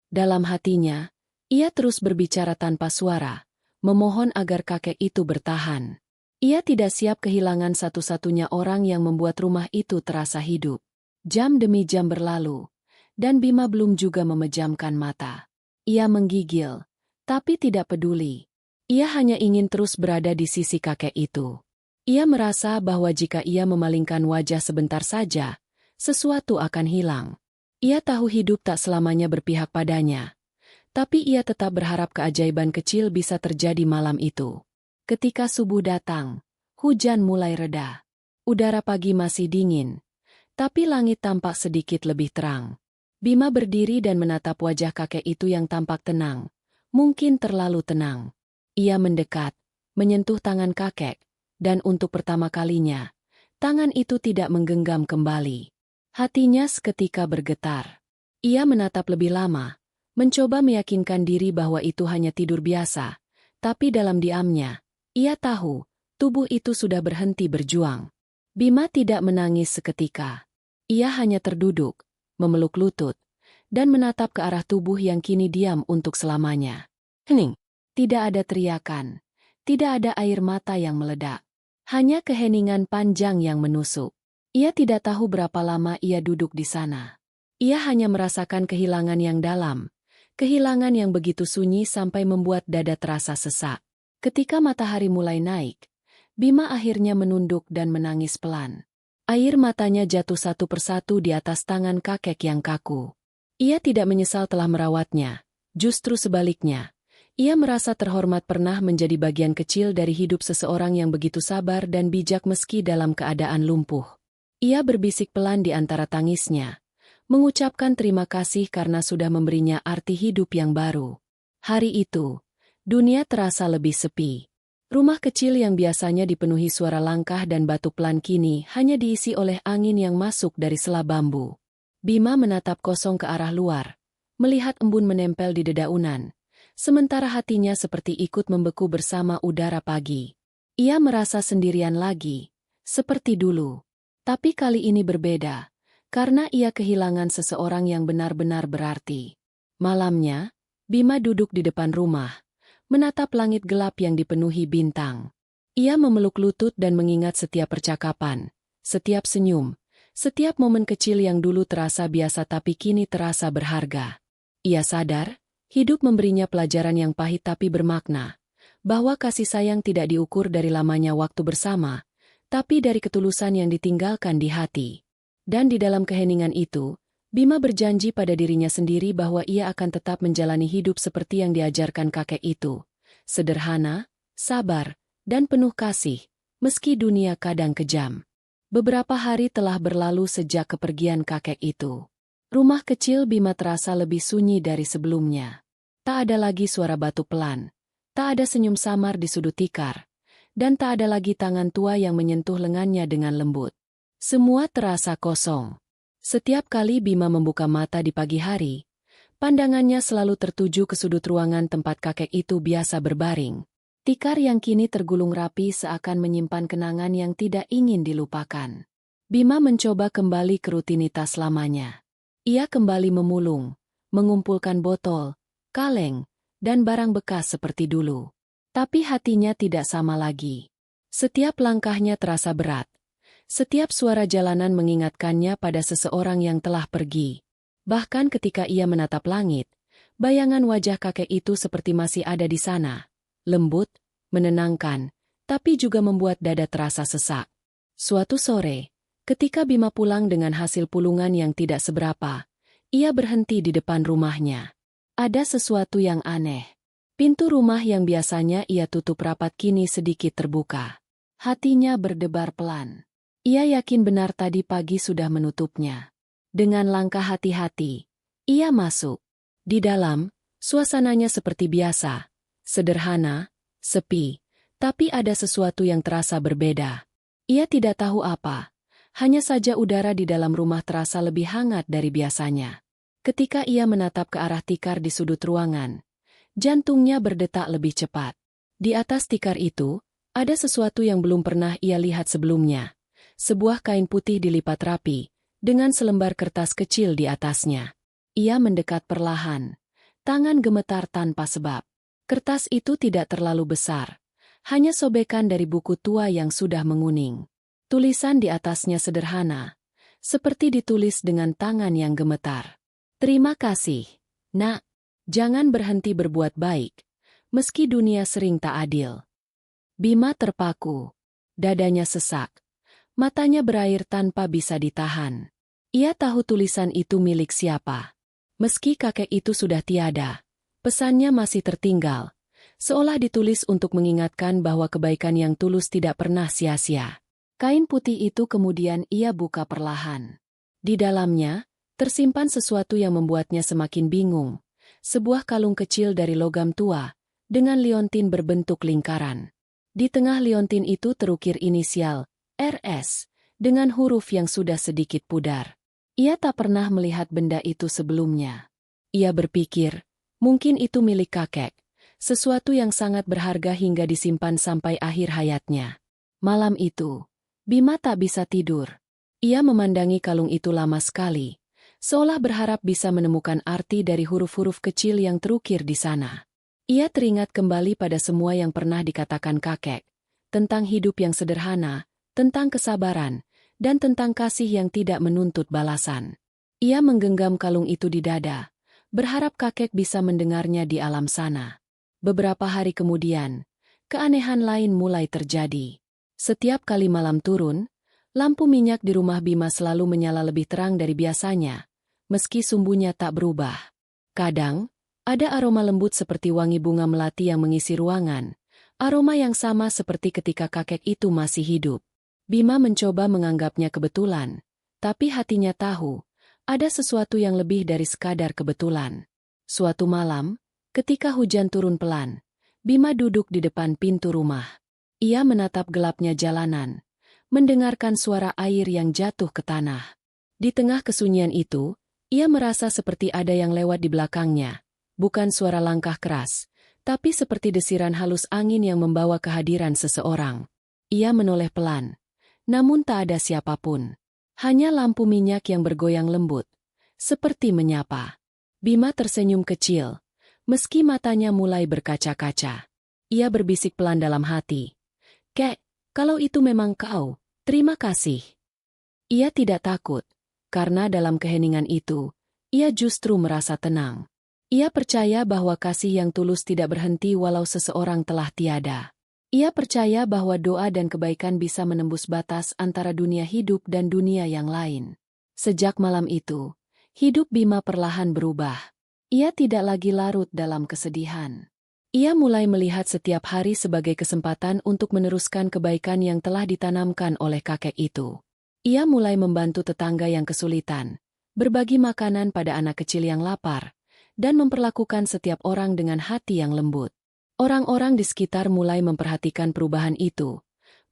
Dalam hatinya, ia terus berbicara tanpa suara, memohon agar kakek itu bertahan. Ia tidak siap kehilangan satu-satunya orang yang membuat rumah itu terasa hidup. Jam demi jam berlalu, dan Bima belum juga memejamkan mata. Ia menggigil, tapi tidak peduli. Ia hanya ingin terus berada di sisi kakek itu. Ia merasa bahwa jika ia memalingkan wajah sebentar saja, sesuatu akan hilang. Ia tahu hidup tak selamanya berpihak padanya. Tapi ia tetap berharap keajaiban kecil bisa terjadi malam itu. Ketika subuh datang, hujan mulai reda. Udara pagi masih dingin, tapi langit tampak sedikit lebih terang. Bima berdiri dan menatap wajah kakek itu yang tampak tenang, mungkin terlalu tenang. Ia mendekat, menyentuh tangan kakek, dan untuk pertama kalinya, tangan itu tidak menggenggam kembali. Hatinya seketika bergetar. Ia menatap lebih lama, mencoba meyakinkan diri bahwa itu hanya tidur biasa, tapi dalam diamnya, ia tahu, tubuh itu sudah berhenti berjuang. Bima tidak menangis seketika. Ia hanya terduduk, memeluk lutut, dan menatap ke arah tubuh yang kini diam untuk selamanya. Hening. Tidak ada teriakan. Tidak ada air mata yang meledak. Hanya keheningan panjang yang menusuk. Ia tidak tahu berapa lama ia duduk di sana. Ia hanya merasakan kehilangan yang dalam. Kehilangan yang begitu sunyi sampai membuat dada terasa sesak. Ketika matahari mulai naik, Bima akhirnya menunduk dan menangis pelan. Air matanya jatuh satu persatu di atas tangan kakek yang kaku. Ia tidak menyesal telah merawatnya, justru sebaliknya. Ia merasa terhormat pernah menjadi bagian kecil dari hidup seseorang yang begitu sabar dan bijak meski dalam keadaan lumpuh. Ia berbisik pelan di antara tangisnya, mengucapkan terima kasih karena sudah memberinya arti hidup yang baru. Hari itu, dunia terasa lebih sepi. Rumah kecil yang biasanya dipenuhi suara langkah dan batu pelan kini hanya diisi oleh angin yang masuk dari sela bambu. Bima menatap kosong ke arah luar, melihat embun menempel di dedaunan, sementara hatinya seperti ikut membeku bersama udara pagi. Ia merasa sendirian lagi, seperti dulu. Tapi kali ini berbeda, karena ia kehilangan seseorang yang benar-benar berarti. Malamnya, Bima duduk di depan rumah, menatap langit gelap yang dipenuhi bintang. Ia memeluk lutut dan mengingat setiap percakapan, setiap senyum, setiap momen kecil yang dulu terasa biasa tapi kini terasa berharga. Ia sadar, hidup memberinya pelajaran yang pahit tapi bermakna, bahwa kasih sayang tidak diukur dari lamanya waktu bersama, tapi dari ketulusan yang ditinggalkan di hati. Dan di dalam keheningan itu, Bima berjanji pada dirinya sendiri bahwa ia akan tetap menjalani hidup seperti yang diajarkan kakek itu. Sederhana, sabar, dan penuh kasih, meski dunia kadang kejam. Beberapa hari telah berlalu sejak kepergian kakek itu. Rumah kecil Bima terasa lebih sunyi dari sebelumnya. Tak ada lagi suara batu pelan, tak ada senyum samar di sudut tikar, dan tak ada lagi tangan tua yang menyentuh lengannya dengan lembut. Semua terasa kosong. Setiap kali Bima membuka mata di pagi hari, pandangannya selalu tertuju ke sudut ruangan tempat kakek itu biasa berbaring. Tikar yang kini tergulung rapi seakan menyimpan kenangan yang tidak ingin dilupakan. Bima mencoba kembali ke rutinitas lamanya. Ia kembali memulung, mengumpulkan botol, kaleng, dan barang bekas seperti dulu. Tapi hatinya tidak sama lagi. Setiap langkahnya terasa berat. Setiap suara jalanan mengingatkannya pada seseorang yang telah pergi. Bahkan ketika ia menatap langit, bayangan wajah kakek itu seperti masih ada di sana. Lembut, menenangkan, tapi juga membuat dada terasa sesak. Suatu sore, ketika Bima pulang dengan hasil pulungan yang tidak seberapa, ia berhenti di depan rumahnya. Ada sesuatu yang aneh. Pintu rumah yang biasanya ia tutup rapat kini sedikit terbuka. Hatinya berdebar pelan. Ia yakin benar tadi pagi sudah menutupnya. Dengan langkah hati-hati, ia masuk. Di dalam, suasananya seperti biasa, sederhana, sepi, tapi ada sesuatu yang terasa berbeda. Ia tidak tahu apa, hanya saja udara di dalam rumah terasa lebih hangat dari biasanya. Ketika ia menatap ke arah tikar di sudut ruangan, jantungnya berdetak lebih cepat. Di atas tikar itu, ada sesuatu yang belum pernah ia lihat sebelumnya. Sebuah kain putih dilipat rapi, dengan selembar kertas kecil di atasnya. Ia mendekat perlahan, tangan gemetar tanpa sebab. Kertas itu tidak terlalu besar, hanya sobekan dari buku tua yang sudah menguning. Tulisan di atasnya sederhana, seperti ditulis dengan tangan yang gemetar. Terima kasih, Nak. Jangan berhenti berbuat baik, meski dunia sering tak adil. Bima terpaku. Dadanya sesak. Matanya berair tanpa bisa ditahan. Ia tahu tulisan itu milik siapa. Meski kakek itu sudah tiada, pesannya masih tertinggal, seolah ditulis untuk mengingatkan bahwa kebaikan yang tulus tidak pernah sia-sia. Kain putih itu kemudian ia buka perlahan. Di dalamnya, tersimpan sesuatu yang membuatnya semakin bingung. Sebuah kalung kecil dari logam tua, dengan liontin berbentuk lingkaran. Di tengah liontin itu terukir inisial, RS, dengan huruf yang sudah sedikit pudar. Ia tak pernah melihat benda itu sebelumnya. Ia berpikir, mungkin itu milik kakek, sesuatu yang sangat berharga hingga disimpan sampai akhir hayatnya. Malam itu, Bima tak bisa tidur. Ia memandangi kalung itu lama sekali, seolah berharap bisa menemukan arti dari huruf-huruf kecil yang terukir di sana. Ia teringat kembali pada semua yang pernah dikatakan kakek, tentang hidup yang sederhana, tentang kesabaran, dan tentang kasih yang tidak menuntut balasan. Ia menggenggam kalung itu di dada, berharap kakek bisa mendengarnya di alam sana. Beberapa hari kemudian, keanehan lain mulai terjadi. Setiap kali malam turun, lampu minyak di rumah Bima selalu menyala lebih terang dari biasanya, meski sumbunya tak berubah. Kadang, ada aroma lembut seperti wangi bunga melati yang mengisi ruangan, aroma yang sama seperti ketika kakek itu masih hidup. Bima mencoba menganggapnya kebetulan, tapi hatinya tahu, ada sesuatu yang lebih dari sekadar kebetulan. Suatu malam, ketika hujan turun pelan, Bima duduk di depan pintu rumah. Ia menatap gelapnya jalanan, mendengarkan suara air yang jatuh ke tanah. Di tengah kesunyian itu, ia merasa seperti ada yang lewat di belakangnya. Bukan suara langkah keras, tapi seperti desiran halus angin yang membawa kehadiran seseorang. Ia menoleh pelan, namun tak ada siapapun. Hanya lampu minyak yang bergoyang lembut, seperti menyapa. Bima tersenyum kecil, meski matanya mulai berkaca-kaca. Ia berbisik pelan dalam hati. Kek, kalau itu memang kau, terima kasih. Ia tidak takut, karena dalam keheningan itu, ia justru merasa tenang. Ia percaya bahwa kasih yang tulus tidak berhenti walau seseorang telah tiada. Ia percaya bahwa doa dan kebaikan bisa menembus batas antara dunia hidup dan dunia yang lain. Sejak malam itu, hidup Bima perlahan berubah. Ia tidak lagi larut dalam kesedihan. Ia mulai melihat setiap hari sebagai kesempatan untuk meneruskan kebaikan yang telah ditanamkan oleh kakek itu. Ia mulai membantu tetangga yang kesulitan, berbagi makanan pada anak kecil yang lapar, dan memperlakukan setiap orang dengan hati yang lembut. Orang-orang di sekitar mulai memperhatikan perubahan itu,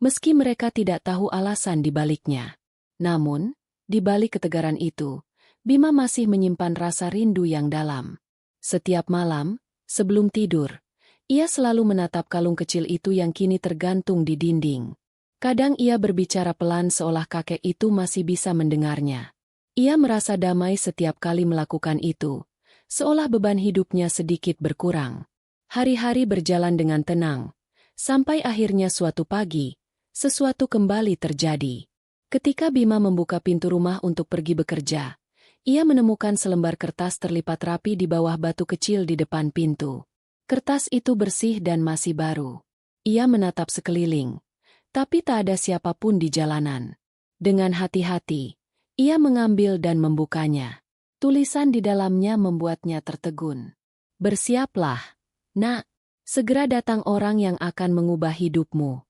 meski mereka tidak tahu alasan di baliknya. Namun, di balik ketegaran itu, Bima masih menyimpan rasa rindu yang dalam. Setiap malam, sebelum tidur, ia selalu menatap kalung kecil itu yang kini tergantung di dinding. Kadang ia berbicara pelan seolah kakek itu masih bisa mendengarnya. Ia merasa damai setiap kali melakukan itu, seolah beban hidupnya sedikit berkurang. Hari-hari berjalan dengan tenang, sampai akhirnya suatu pagi, sesuatu kembali terjadi. Ketika Bima membuka pintu rumah untuk pergi bekerja, ia menemukan selembar kertas terlipat rapi di bawah batu kecil di depan pintu. Kertas itu bersih dan masih baru. Ia menatap sekeliling, tapi tak ada siapapun di jalanan. Dengan hati-hati, ia mengambil dan membukanya. Tulisan di dalamnya membuatnya tertegun. "Bersiaplah, Nak. Segera datang orang yang akan mengubah hidupmu."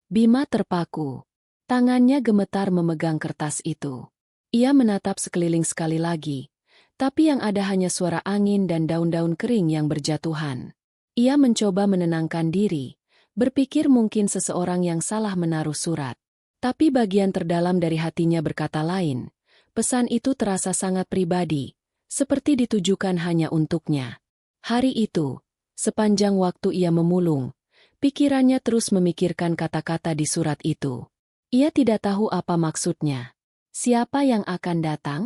Bima terpaku. Tangannya gemetar memegang kertas itu. Ia menatap sekeliling sekali lagi, tapi yang ada hanya suara angin dan daun-daun kering yang berjatuhan. Ia mencoba menenangkan diri, berpikir mungkin seseorang yang salah menaruh surat. Tapi bagian terdalam dari hatinya berkata lain. Pesan itu terasa sangat pribadi, seperti ditujukan hanya untuknya. Hari itu, sepanjang waktu ia memulung, pikirannya terus memikirkan kata-kata di surat itu. Ia tidak tahu apa maksudnya. Siapa yang akan datang?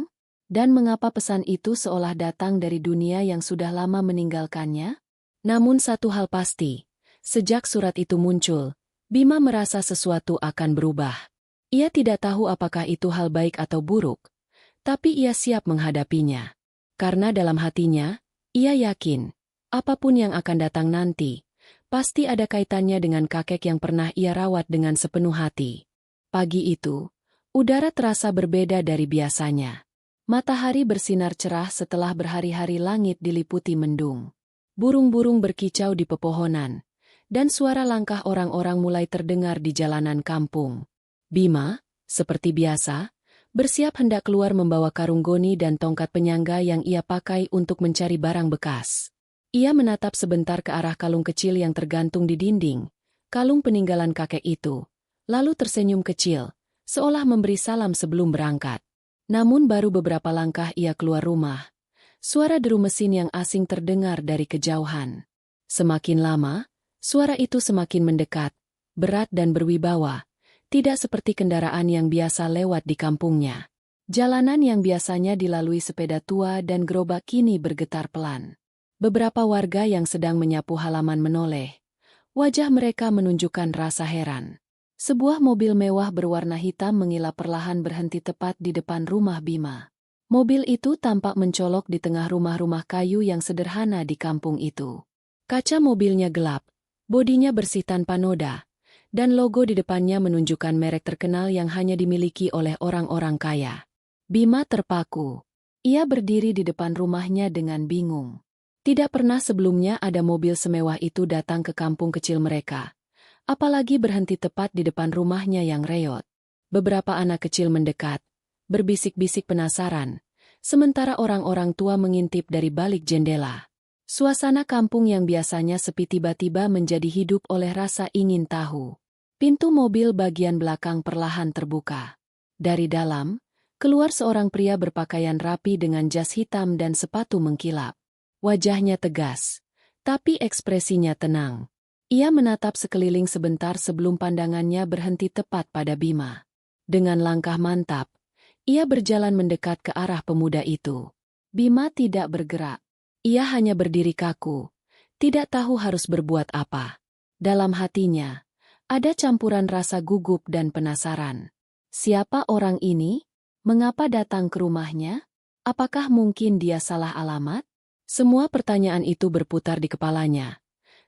Dan mengapa pesan itu seolah datang dari dunia yang sudah lama meninggalkannya? Namun satu hal pasti, sejak surat itu muncul, Bima merasa sesuatu akan berubah. Ia tidak tahu apakah itu hal baik atau buruk, tapi ia siap menghadapinya. Karena dalam hatinya, ia yakin, apapun yang akan datang nanti, pasti ada kaitannya dengan kakek yang pernah ia rawat dengan sepenuh hati. Pagi itu, udara terasa berbeda dari biasanya. Matahari bersinar cerah setelah berhari-hari langit diliputi mendung. Burung-burung berkicau di pepohonan, dan suara langkah orang-orang mulai terdengar di jalanan kampung. Bima, seperti biasa, bersiap hendak keluar membawa karung goni dan tongkat penyangga yang ia pakai untuk mencari barang bekas. Ia menatap sebentar ke arah kalung kecil yang tergantung di dinding, kalung peninggalan kakek itu, lalu tersenyum kecil, seolah memberi salam sebelum berangkat. Namun baru beberapa langkah ia keluar rumah, suara deru mesin yang asing terdengar dari kejauhan. Semakin lama, suara itu semakin mendekat, berat dan berwibawa, tidak seperti kendaraan yang biasa lewat di kampungnya. Jalanan yang biasanya dilalui sepeda tua dan gerobak kini bergetar pelan. Beberapa warga yang sedang menyapu halaman menoleh. Wajah mereka menunjukkan rasa heran. Sebuah mobil mewah berwarna hitam mengilap perlahan berhenti tepat di depan rumah Bima. Mobil itu tampak mencolok di tengah rumah-rumah kayu yang sederhana di kampung itu. Kaca mobilnya gelap, bodinya bersih tanpa noda, dan logo di depannya menunjukkan merek terkenal yang hanya dimiliki oleh orang-orang kaya. Bima terpaku. Ia berdiri di depan rumahnya dengan bingung. Tidak pernah sebelumnya ada mobil semewah itu datang ke kampung kecil mereka. Apalagi berhenti tepat di depan rumahnya yang reot. Beberapa anak kecil mendekat, berbisik-bisik penasaran, sementara orang-orang tua mengintip dari balik jendela. Suasana kampung yang biasanya sepi tiba-tiba menjadi hidup oleh rasa ingin tahu. Pintu mobil bagian belakang perlahan terbuka. Dari dalam, keluar seorang pria berpakaian rapi dengan jas hitam dan sepatu mengkilap. Wajahnya tegas, tapi ekspresinya tenang. Ia menatap sekeliling sebentar sebelum pandangannya berhenti tepat pada Bima. Dengan langkah mantap, ia berjalan mendekat ke arah pemuda itu. Bima tidak bergerak. Ia hanya berdiri kaku, tidak tahu harus berbuat apa. Dalam hatinya, ada campuran rasa gugup dan penasaran. Siapa orang ini? Mengapa datang ke rumahnya? Apakah mungkin dia salah alamat? Semua pertanyaan itu berputar di kepalanya.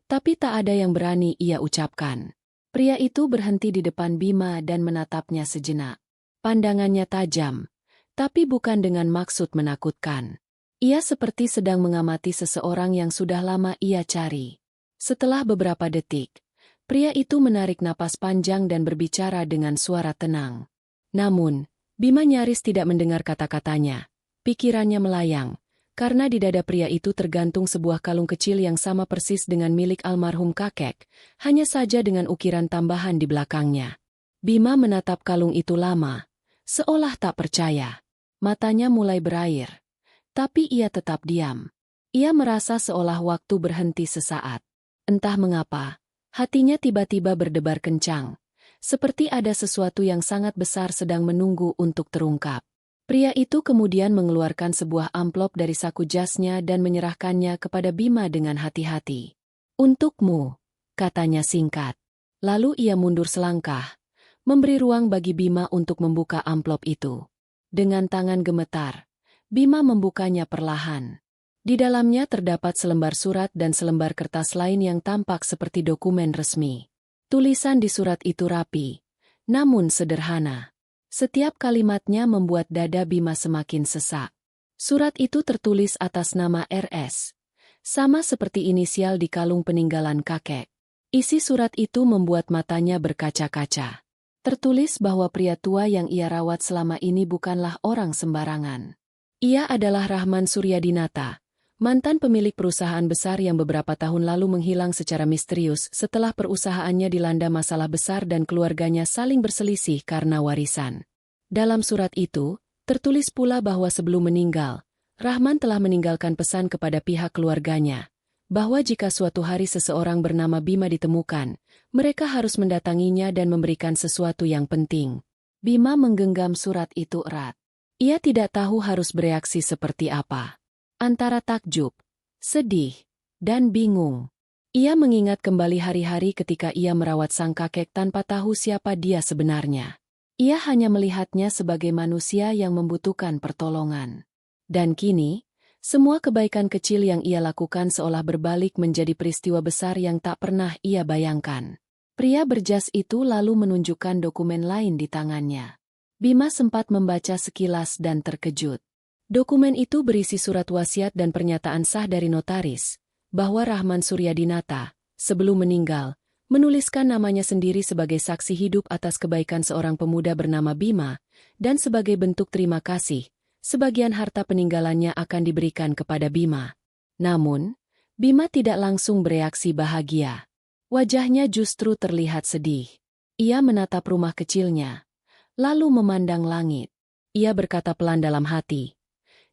Tapi tak ada yang berani ia ucapkan. Pria itu berhenti di depan Bima dan menatapnya sejenak. Pandangannya tajam, tapi bukan dengan maksud menakutkan. Ia seperti sedang mengamati seseorang yang sudah lama ia cari. Setelah beberapa detik, pria itu menarik napas panjang dan berbicara dengan suara tenang. Namun, Bima nyaris tidak mendengar kata-katanya. Pikirannya melayang, karena di dada pria itu tergantung sebuah kalung kecil yang sama persis dengan milik almarhum kakek, hanya saja dengan ukiran tambahan di belakangnya. Bima menatap kalung itu lama, seolah tak percaya. Matanya mulai berair, tapi ia tetap diam. Ia merasa seolah waktu berhenti sesaat. Entah mengapa, hatinya tiba-tiba berdebar kencang, seperti ada sesuatu yang sangat besar sedang menunggu untuk terungkap. Pria itu kemudian mengeluarkan sebuah amplop dari saku jasnya dan menyerahkannya kepada Bima dengan hati-hati. "Untukmu," katanya singkat. Lalu ia mundur selangkah, memberi ruang bagi Bima untuk membuka amplop itu. Dengan tangan gemetar, Bima membukanya perlahan. Di dalamnya terdapat selembar surat dan selembar kertas lain yang tampak seperti dokumen resmi. Tulisan di surat itu rapi, namun sederhana. Setiap kalimatnya membuat dada Bima semakin sesak. Surat itu tertulis atas nama RS, sama seperti inisial di kalung peninggalan kakek. Isi surat itu membuat matanya berkaca-kaca. Tertulis bahwa pria tua yang ia rawat selama ini bukanlah orang sembarangan. Ia adalah Rahman Suryadinata, mantan pemilik perusahaan besar yang beberapa tahun lalu menghilang secara misterius setelah perusahaannya dilanda masalah besar dan keluarganya saling berselisih karena warisan. Dalam surat itu, tertulis pula bahwa sebelum meninggal, Rahman telah meninggalkan pesan kepada pihak keluarganya, bahwa jika suatu hari seseorang bernama Bima ditemukan, mereka harus mendatanginya dan memberikan sesuatu yang penting. Bima menggenggam surat itu erat. Ia tidak tahu harus bereaksi seperti apa. Antara takjub, sedih, dan bingung. Ia mengingat kembali hari-hari ketika ia merawat sang kakek tanpa tahu siapa dia sebenarnya. Ia hanya melihatnya sebagai manusia yang membutuhkan pertolongan. Dan kini, semua kebaikan kecil yang ia lakukan seolah berbalik menjadi peristiwa besar yang tak pernah ia bayangkan. Pria berjas itu lalu menunjukkan dokumen lain di tangannya. Bima sempat membaca sekilas dan terkejut. Dokumen itu berisi surat wasiat dan pernyataan sah dari notaris, bahwa Rahman Suryadinata, sebelum meninggal, menuliskan namanya sendiri sebagai saksi hidup atas kebaikan seorang pemuda bernama Bima, dan sebagai bentuk terima kasih, sebagian harta peninggalannya akan diberikan kepada Bima. Namun, Bima tidak langsung bereaksi bahagia. Wajahnya justru terlihat sedih. Ia menatap rumah kecilnya, lalu memandang langit. Ia berkata pelan dalam hati,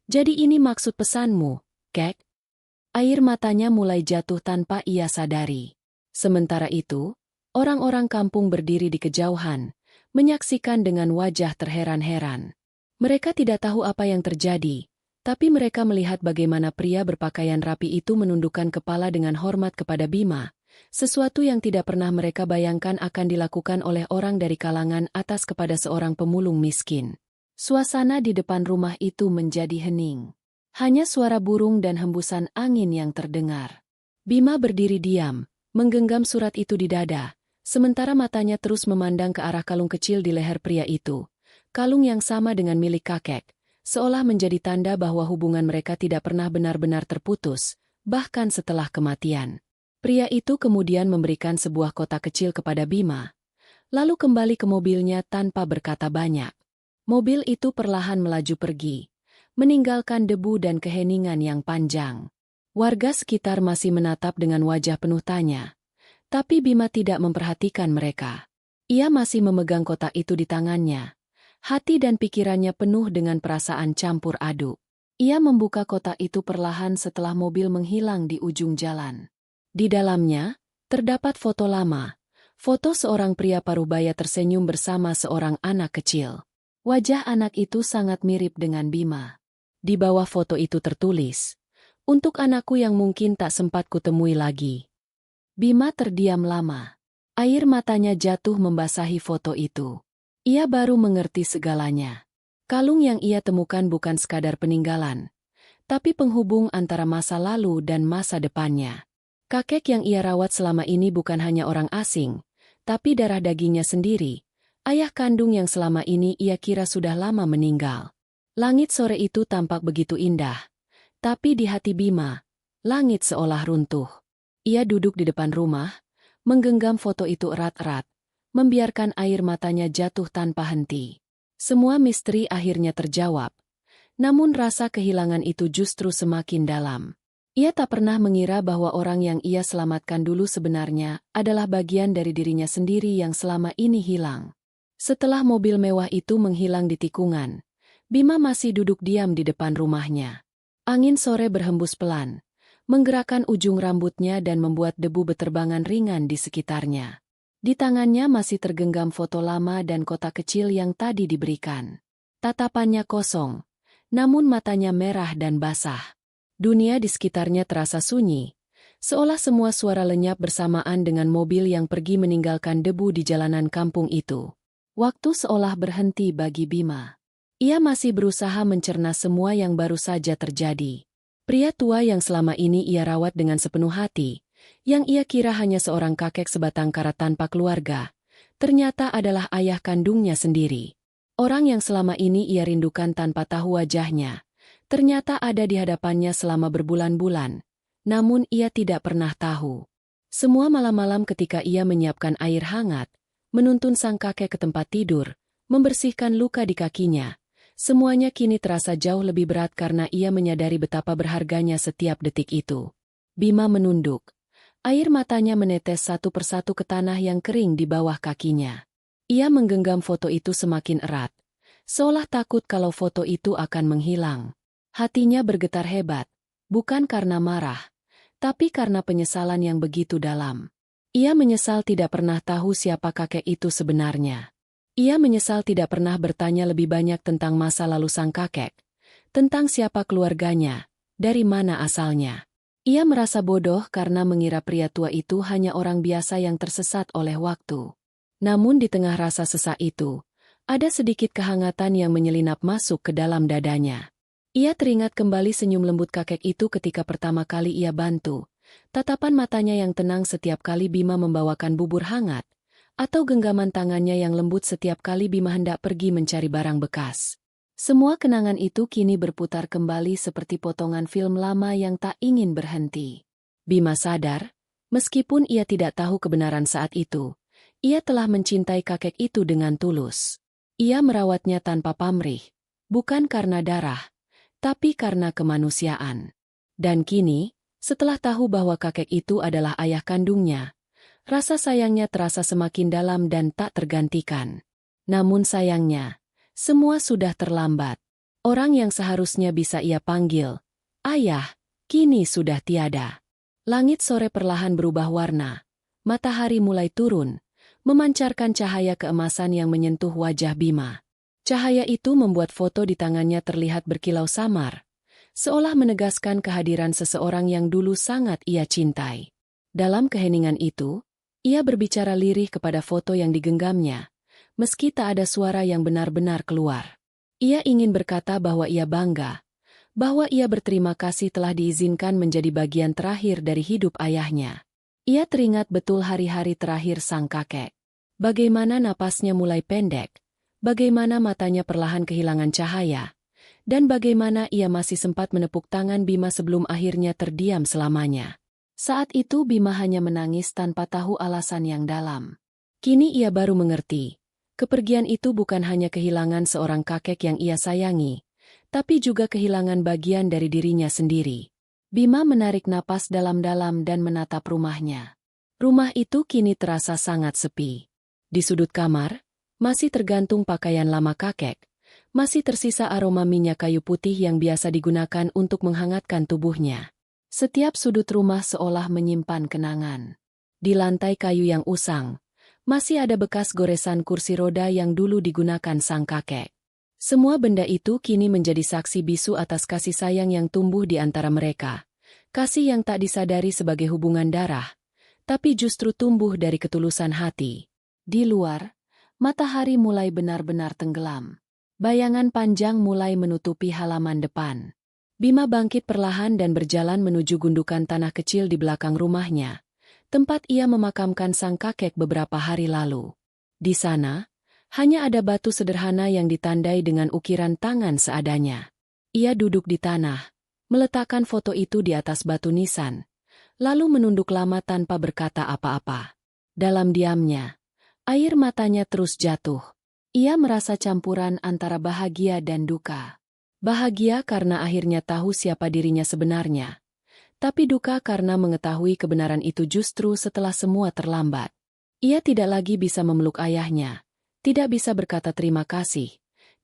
"Jadi ini maksud pesanmu, Kek?" Air matanya mulai jatuh tanpa ia sadari. Sementara itu, orang-orang kampung berdiri di kejauhan, menyaksikan dengan wajah terheran-heran. Mereka tidak tahu apa yang terjadi, tapi mereka melihat bagaimana pria berpakaian rapi itu menundukkan kepala dengan hormat kepada Bima, sesuatu yang tidak pernah mereka bayangkan akan dilakukan oleh orang dari kalangan atas kepada seorang pemulung miskin. Suasana di depan rumah itu menjadi hening. Hanya suara burung dan hembusan angin yang terdengar. Bima berdiri diam, menggenggam surat itu di dada, sementara matanya terus memandang ke arah kalung kecil di leher pria itu. Kalung yang sama dengan milik kakek, seolah menjadi tanda bahwa hubungan mereka tidak pernah benar-benar terputus, bahkan setelah kematian. Pria itu kemudian memberikan sebuah kotak kecil kepada Bima, lalu kembali ke mobilnya tanpa berkata banyak. Mobil itu perlahan melaju pergi, meninggalkan debu dan keheningan yang panjang. Warga sekitar masih menatap dengan wajah penuh tanya, tapi Bima tidak memperhatikan mereka. Ia masih memegang kotak itu di tangannya. Hati dan pikirannya penuh dengan perasaan campur aduk. Ia membuka kotak itu perlahan setelah mobil menghilang di ujung jalan. Di dalamnya, terdapat foto lama. Foto seorang pria parubaya tersenyum bersama seorang anak kecil. Wajah anak itu sangat mirip dengan Bima. Di bawah foto itu tertulis, "Untuk anakku yang mungkin tak sempat kutemui lagi." Bima terdiam lama. Air matanya jatuh membasahi foto itu. Ia baru mengerti segalanya. Kalung yang ia temukan bukan sekadar peninggalan, tapi penghubung antara masa lalu dan masa depannya. Kakek yang ia rawat selama ini bukan hanya orang asing, tapi darah dagingnya sendiri, ayah kandung yang selama ini ia kira sudah lama meninggal. Langit sore itu tampak begitu indah, tapi di hati Bima, langit seolah runtuh. Ia duduk di depan rumah, menggenggam foto itu erat-erat, membiarkan air matanya jatuh tanpa henti. Semua misteri akhirnya terjawab, namun rasa kehilangan itu justru semakin dalam. Ia tak pernah mengira bahwa orang yang ia selamatkan dulu sebenarnya adalah bagian dari dirinya sendiri yang selama ini hilang. Setelah mobil mewah itu menghilang di tikungan, Bima masih duduk diam di depan rumahnya. Angin sore berhembus pelan, menggerakkan ujung rambutnya dan membuat debu beterbangan ringan di sekitarnya. Di tangannya masih tergenggam foto lama dan kotak kecil yang tadi diberikan. Tatapannya kosong, namun matanya merah dan basah. Dunia di sekitarnya terasa sunyi, seolah semua suara lenyap bersamaan dengan mobil yang pergi meninggalkan debu di jalanan kampung itu. Waktu seolah berhenti bagi Bima. Ia masih berusaha mencerna semua yang baru saja terjadi. Pria tua yang selama ini ia rawat dengan sepenuh hati, yang ia kira hanya seorang kakek sebatang kara tanpa keluarga, ternyata adalah ayah kandungnya sendiri. Orang yang selama ini ia rindukan tanpa tahu wajahnya, ternyata ada di hadapannya selama berbulan-bulan, namun ia tidak pernah tahu. Semua malam-malam ketika ia menyiapkan air hangat, menuntun sang kakek ke tempat tidur, membersihkan luka di kakinya, semuanya kini terasa jauh lebih berat karena ia menyadari betapa berharganya setiap detik itu. Bima menunduk. Air matanya menetes satu persatu ke tanah yang kering di bawah kakinya. Ia menggenggam foto itu semakin erat, seolah takut kalau foto itu akan menghilang. Hatinya bergetar hebat, bukan karena marah, tapi karena penyesalan yang begitu dalam. Ia menyesal tidak pernah tahu siapa kakek itu sebenarnya. Ia menyesal tidak pernah bertanya lebih banyak tentang masa lalu sang kakek, tentang siapa keluarganya, dari mana asalnya. Ia merasa bodoh karena mengira pria tua itu hanya orang biasa yang tersesat oleh waktu. Namun di tengah rasa sesak itu, ada sedikit kehangatan yang menyelinap masuk ke dalam dadanya. Ia teringat kembali senyum lembut kakek itu ketika pertama kali ia bantu, tatapan matanya yang tenang setiap kali Bima membawakan bubur hangat, atau genggaman tangannya yang lembut setiap kali Bima hendak pergi mencari barang bekas. Semua kenangan itu kini berputar kembali seperti potongan film lama yang tak ingin berhenti. Bima sadar, meskipun ia tidak tahu kebenaran saat itu, ia telah mencintai kakek itu dengan tulus. Ia merawatnya tanpa pamrih, bukan karena darah, tapi karena kemanusiaan. Dan kini, setelah tahu bahwa kakek itu adalah ayah kandungnya, rasa sayangnya terasa semakin dalam dan tak tergantikan. Namun sayangnya, semua sudah terlambat. Orang yang seharusnya bisa ia panggil ayah, kini sudah tiada. Langit sore perlahan berubah warna, matahari mulai turun, memancarkan cahaya keemasan yang menyentuh wajah Bima. Cahaya itu membuat foto di tangannya terlihat berkilau samar, seolah menegaskan kehadiran seseorang yang dulu sangat ia cintai. Dalam keheningan itu, ia berbicara lirih kepada foto yang digenggamnya, meski tak ada suara yang benar-benar keluar. Ia ingin berkata bahwa ia bangga, bahwa ia berterima kasih telah diizinkan menjadi bagian terakhir dari hidup ayahnya. Ia teringat betul hari-hari terakhir sang kakek. Bagaimana napasnya mulai pendek, bagaimana matanya perlahan kehilangan cahaya, dan bagaimana ia masih sempat menepuk tangan Bima sebelum akhirnya terdiam selamanya. Saat itu Bima hanya menangis tanpa tahu alasan yang dalam. Kini ia baru mengerti, kepergian itu bukan hanya kehilangan seorang kakek yang ia sayangi, tapi juga kehilangan bagian dari dirinya sendiri. Bima menarik napas dalam-dalam dan menatap rumahnya. Rumah itu kini terasa sangat sepi. Di sudut kamar, masih tergantung pakaian lama kakek, masih tersisa aroma minyak kayu putih yang biasa digunakan untuk menghangatkan tubuhnya. Setiap sudut rumah seolah menyimpan kenangan. Di lantai kayu yang usang, masih ada bekas goresan kursi roda yang dulu digunakan sang kakek. Semua benda itu kini menjadi saksi bisu atas kasih sayang yang tumbuh di antara mereka. Kasih yang tak disadari sebagai hubungan darah, tapi justru tumbuh dari ketulusan hati. Di luar, matahari mulai benar-benar tenggelam. Bayangan panjang mulai menutupi halaman depan. Bima bangkit perlahan dan berjalan menuju gundukan tanah kecil di belakang rumahnya, tempat ia memakamkan sang kakek beberapa hari lalu. Di sana, hanya ada batu sederhana yang ditandai dengan ukiran tangan seadanya. Ia duduk di tanah, meletakkan foto itu di atas batu nisan, lalu menunduk lama tanpa berkata apa-apa. Dalam diamnya, air matanya terus jatuh. Ia merasa campuran antara bahagia dan duka. Bahagia karena akhirnya tahu siapa dirinya sebenarnya, tapi duka karena mengetahui kebenaran itu justru setelah semua terlambat. Ia tidak lagi bisa memeluk ayahnya, tidak bisa berkata terima kasih,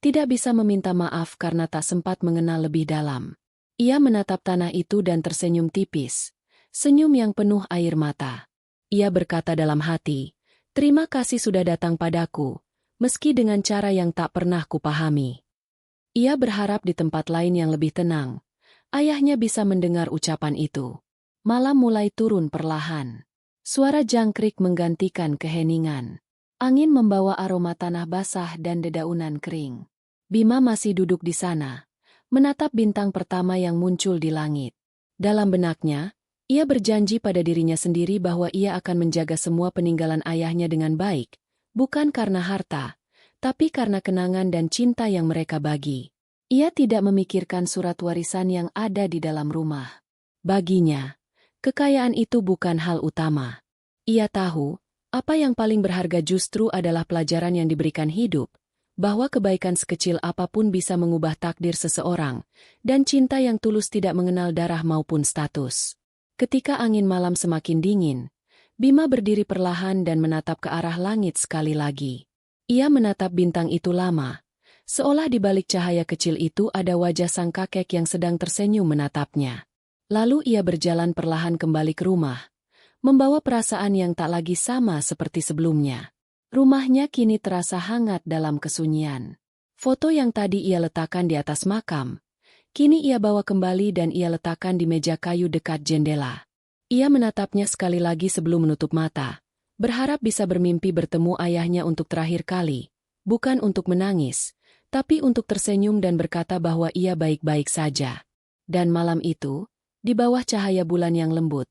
tidak bisa meminta maaf karena tak sempat mengenal lebih dalam. Ia menatap tanah itu dan tersenyum tipis, senyum yang penuh air mata. Ia berkata dalam hati, terima kasih sudah datang padaku, meski dengan cara yang tak pernah kupahami. Ia berharap di tempat lain yang lebih tenang, ayahnya bisa mendengar ucapan itu. Malam mulai turun perlahan. Suara jangkrik menggantikan keheningan. Angin membawa aroma tanah basah dan dedaunan kering. Bima masih duduk di sana, menatap bintang pertama yang muncul di langit. Dalam benaknya, ia berjanji pada dirinya sendiri bahwa ia akan menjaga semua peninggalan ayahnya dengan baik, bukan karena harta, tapi karena kenangan dan cinta yang mereka bagi. Ia tidak memikirkan surat warisan yang ada di dalam rumah. Baginya, kekayaan itu bukan hal utama. Ia tahu, apa yang paling berharga justru adalah pelajaran yang diberikan hidup, bahwa kebaikan sekecil apapun bisa mengubah takdir seseorang, dan cinta yang tulus tidak mengenal darah maupun status. Ketika angin malam semakin dingin, Bima berdiri perlahan dan menatap ke arah langit sekali lagi. Ia menatap bintang itu lama, seolah di balik cahaya kecil itu ada wajah sang kakek yang sedang tersenyum menatapnya. Lalu ia berjalan perlahan kembali ke rumah, membawa perasaan yang tak lagi sama seperti sebelumnya. Rumahnya kini terasa hangat dalam kesunyian. Foto yang tadi ia letakkan di atas makam, kini ia bawa kembali dan ia letakkan di meja kayu dekat jendela. Ia menatapnya sekali lagi sebelum menutup mata, berharap bisa bermimpi bertemu ayahnya untuk terakhir kali, bukan untuk menangis, tapi untuk tersenyum dan berkata bahwa ia baik-baik saja. Dan malam itu, di bawah cahaya bulan yang lembut,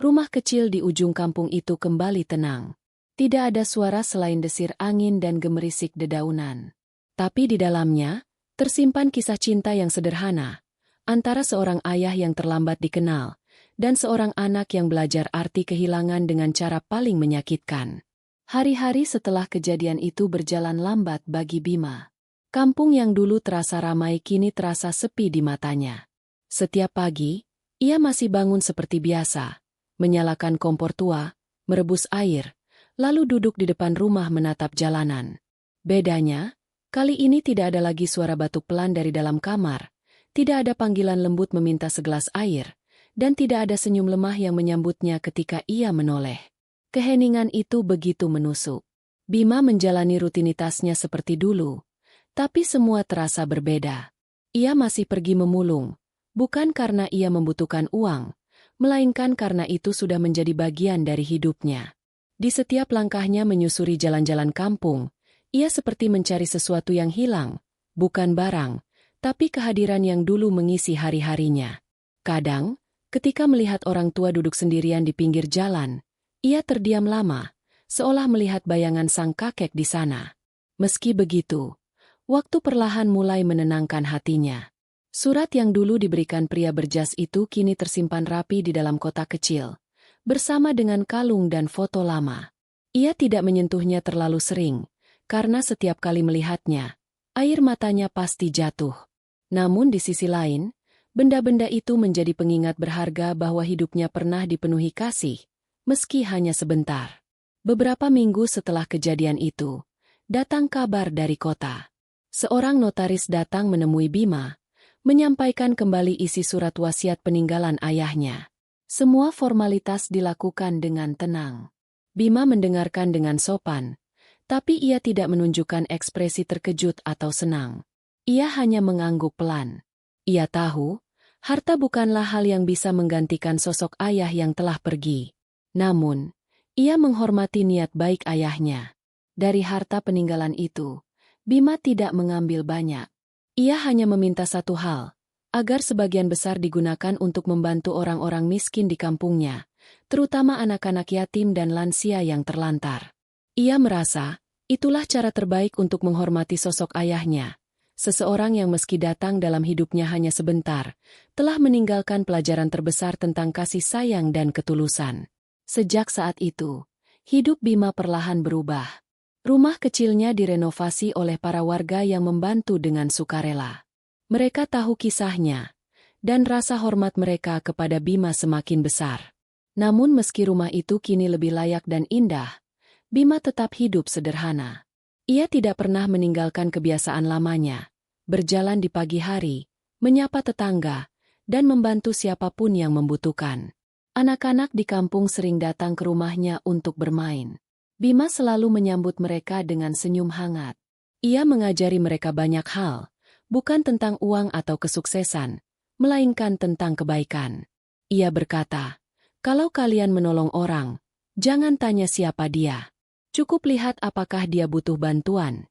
rumah kecil di ujung kampung itu kembali tenang. Tidak ada suara selain desir angin dan gemerisik dedaunan. Tapi di dalamnya, tersimpan kisah cinta yang sederhana, antara seorang ayah yang terlambat dikenal, dan seorang anak yang belajar arti kehilangan dengan cara paling menyakitkan. Hari-hari setelah kejadian itu berjalan lambat bagi Bima. Kampung yang dulu terasa ramai kini terasa sepi di matanya. Setiap pagi, ia masih bangun seperti biasa, menyalakan kompor tua, merebus air, lalu duduk di depan rumah menatap jalanan. Bedanya, kali ini tidak ada lagi suara batuk pelan dari dalam kamar, tidak ada panggilan lembut meminta segelas air, dan tidak ada senyum lemah yang menyambutnya ketika ia menoleh. Keheningan itu begitu menusuk. Bima menjalani rutinitasnya seperti dulu, tapi semua terasa berbeda. Ia masih pergi memulung, bukan karena ia membutuhkan uang, melainkan karena itu sudah menjadi bagian dari hidupnya. Di setiap langkahnya menyusuri jalan-jalan kampung, ia seperti mencari sesuatu yang hilang, bukan barang, tapi kehadiran yang dulu mengisi hari-harinya. Kadang, ketika melihat orang tua duduk sendirian di pinggir jalan, ia terdiam lama, seolah melihat bayangan sang kakek di sana. Meski begitu, waktu perlahan mulai menenangkan hatinya. Surat yang dulu diberikan pria berjas itu kini tersimpan rapi di dalam kotak kecil, bersama dengan kalung dan foto lama. Ia tidak menyentuhnya terlalu sering, karena setiap kali melihatnya, air matanya pasti jatuh. Namun di sisi lain, benda-benda itu menjadi pengingat berharga bahwa hidupnya pernah dipenuhi kasih, meski hanya sebentar. Beberapa minggu setelah kejadian itu, datang kabar dari kota. Seorang notaris datang menemui Bima, menyampaikan kembali isi surat wasiat peninggalan ayahnya. Semua formalitas dilakukan dengan tenang. Bima mendengarkan dengan sopan, tapi ia tidak menunjukkan ekspresi terkejut atau senang. Ia hanya mengangguk pelan. Ia tahu, harta bukanlah hal yang bisa menggantikan sosok ayah yang telah pergi. Namun, ia menghormati niat baik ayahnya. Dari harta peninggalan itu, Bima tidak mengambil banyak. Ia hanya meminta satu hal, agar sebagian besar digunakan untuk membantu orang-orang miskin di kampungnya, terutama anak-anak yatim dan lansia yang terlantar. Ia merasa, itulah cara terbaik untuk menghormati sosok ayahnya, seseorang yang meski datang dalam hidupnya hanya sebentar, telah meninggalkan pelajaran terbesar tentang kasih sayang dan ketulusan. Sejak saat itu, hidup Bima perlahan berubah. Rumah kecilnya direnovasi oleh para warga yang membantu dengan sukarela. Mereka tahu kisahnya, dan rasa hormat mereka kepada Bima semakin besar. Namun meski rumah itu kini lebih layak dan indah, Bima tetap hidup sederhana. Ia tidak pernah meninggalkan kebiasaan lamanya, berjalan di pagi hari, menyapa tetangga, dan membantu siapapun yang membutuhkan. Anak-anak di kampung sering datang ke rumahnya untuk bermain. Bima selalu menyambut mereka dengan senyum hangat. Ia mengajari mereka banyak hal, bukan tentang uang atau kesuksesan, melainkan tentang kebaikan. Ia berkata, "Kalau kalian menolong orang, jangan tanya siapa dia. Cukup lihat apakah dia butuh bantuan."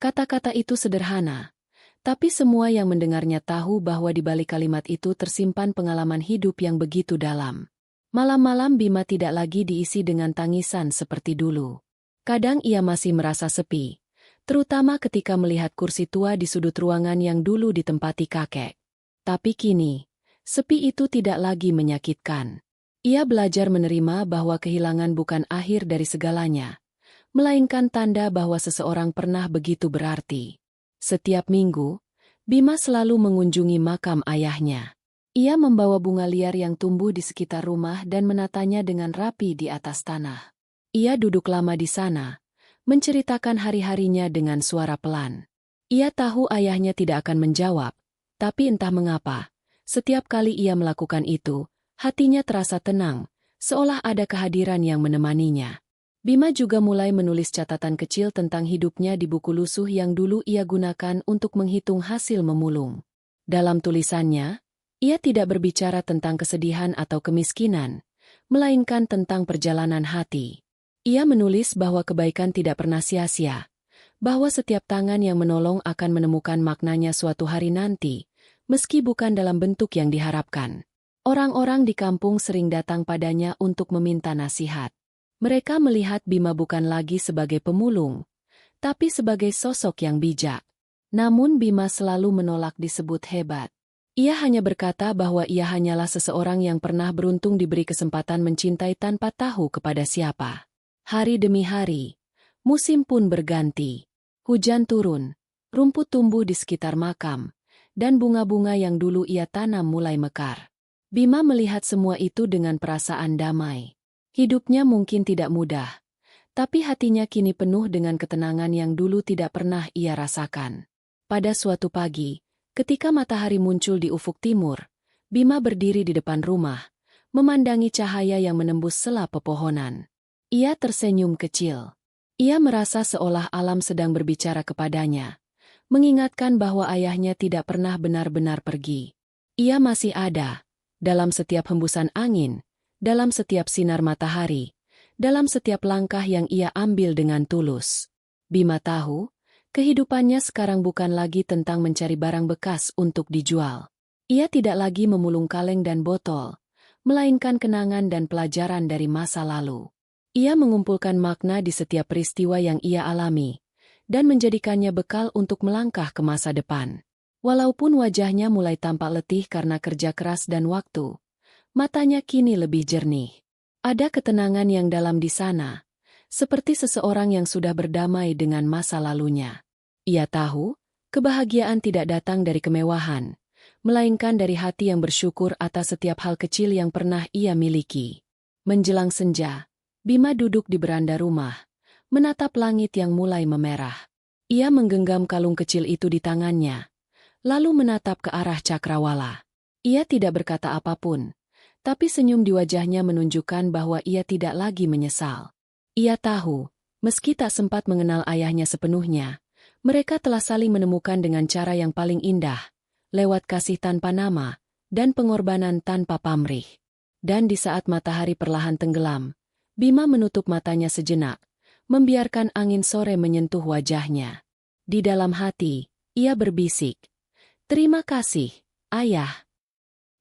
Kata-kata itu sederhana, tapi semua yang mendengarnya tahu bahwa di balik kalimat itu tersimpan pengalaman hidup yang begitu dalam. Malam-malam Bima tidak lagi diisi dengan tangisan seperti dulu. Kadang ia masih merasa sepi, terutama ketika melihat kursi tua di sudut ruangan yang dulu ditempati kakek. Tapi kini, sepi itu tidak lagi menyakitkan. Ia belajar menerima bahwa kehilangan bukan akhir dari segalanya, melainkan tanda bahwa seseorang pernah begitu berarti. Setiap minggu, Bima selalu mengunjungi makam ayahnya. Ia membawa bunga liar yang tumbuh di sekitar rumah dan menatanya dengan rapi di atas tanah. Ia duduk lama di sana, menceritakan hari-harinya dengan suara pelan. Ia tahu ayahnya tidak akan menjawab, tapi entah mengapa, setiap kali ia melakukan itu, hatinya terasa tenang, seolah ada kehadiran yang menemaninya. Bima juga mulai menulis catatan kecil tentang hidupnya di buku lusuh yang dulu ia gunakan untuk menghitung hasil memulung. Dalam tulisannya, ia tidak berbicara tentang kesedihan atau kemiskinan, melainkan tentang perjalanan hati. Ia menulis bahwa kebaikan tidak pernah sia-sia, bahwa setiap tangan yang menolong akan menemukan maknanya suatu hari nanti, meski bukan dalam bentuk yang diharapkan. Orang-orang di kampung sering datang padanya untuk meminta nasihat. Mereka melihat Bima bukan lagi sebagai pemulung, tapi sebagai sosok yang bijak. Namun Bima selalu menolak disebut hebat. Ia hanya berkata bahwa ia hanyalah seseorang yang pernah beruntung diberi kesempatan mencintai tanpa tahu kepada siapa. Hari demi hari, musim pun berganti. Hujan turun, rumput tumbuh di sekitar makam, dan bunga-bunga yang dulu ia tanam mulai mekar. Bima melihat semua itu dengan perasaan damai. Hidupnya mungkin tidak mudah, tapi hatinya kini penuh dengan ketenangan yang dulu tidak pernah ia rasakan. Pada suatu pagi, ketika matahari muncul di ufuk timur, Bima berdiri di depan rumah, memandangi cahaya yang menembus sela pepohonan. Ia tersenyum kecil. Ia merasa seolah alam sedang berbicara kepadanya, mengingatkan bahwa ayahnya tidak pernah benar-benar pergi. Ia masih ada, dalam setiap hembusan angin, dalam setiap sinar matahari, dalam setiap langkah yang ia ambil dengan tulus. Bima tahu, kehidupannya sekarang bukan lagi tentang mencari barang bekas untuk dijual. Ia tidak lagi memulung kaleng dan botol, melainkan kenangan dan pelajaran dari masa lalu. Ia mengumpulkan makna di setiap peristiwa yang ia alami, dan menjadikannya bekal untuk melangkah ke masa depan. Walaupun wajahnya mulai tampak letih karena kerja keras dan waktu, matanya kini lebih jernih. Ada ketenangan yang dalam di sana, seperti seseorang yang sudah berdamai dengan masa lalunya. Ia tahu, kebahagiaan tidak datang dari kemewahan, melainkan dari hati yang bersyukur atas setiap hal kecil yang pernah ia miliki. Menjelang senja, Bima duduk di beranda rumah, menatap langit yang mulai memerah. Ia menggenggam kalung kecil itu di tangannya, lalu menatap ke arah cakrawala. Ia tidak berkata apapun, tapi senyum di wajahnya menunjukkan bahwa ia tidak lagi menyesal. Ia tahu, meski tak sempat mengenal ayahnya sepenuhnya, mereka telah saling menemukan dengan cara yang paling indah, lewat kasih tanpa nama, dan pengorbanan tanpa pamrih. Dan di saat matahari perlahan tenggelam, Bima menutup matanya sejenak, membiarkan angin sore menyentuh wajahnya. Di dalam hati, ia berbisik, "Terima kasih, Ayah.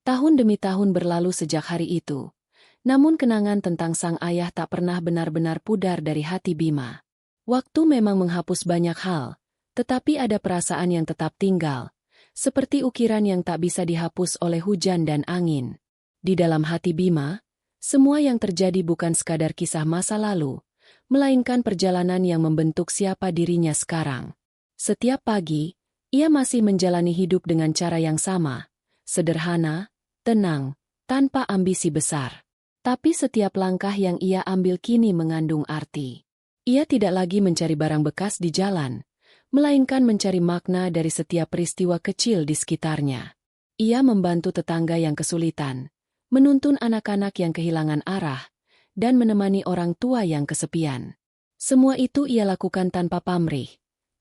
Tahun demi tahun berlalu sejak hari itu. Namun kenangan tentang sang ayah tak pernah benar-benar pudar dari hati Bima. Waktu memang menghapus banyak hal, tetapi ada perasaan yang tetap tinggal, seperti ukiran yang tak bisa dihapus oleh hujan dan angin. Di dalam hati Bima, semua yang terjadi bukan sekadar kisah masa lalu, melainkan perjalanan yang membentuk siapa dirinya sekarang. Setiap pagi, ia masih menjalani hidup dengan cara yang sama, sederhana, tenang, tanpa ambisi besar. Tapi setiap langkah yang ia ambil kini mengandung arti. Ia tidak lagi mencari barang bekas di jalan, melainkan mencari makna dari setiap peristiwa kecil di sekitarnya. Ia membantu tetangga yang kesulitan, menuntun anak-anak yang kehilangan arah, dan menemani orang tua yang kesepian. Semua itu ia lakukan tanpa pamrih,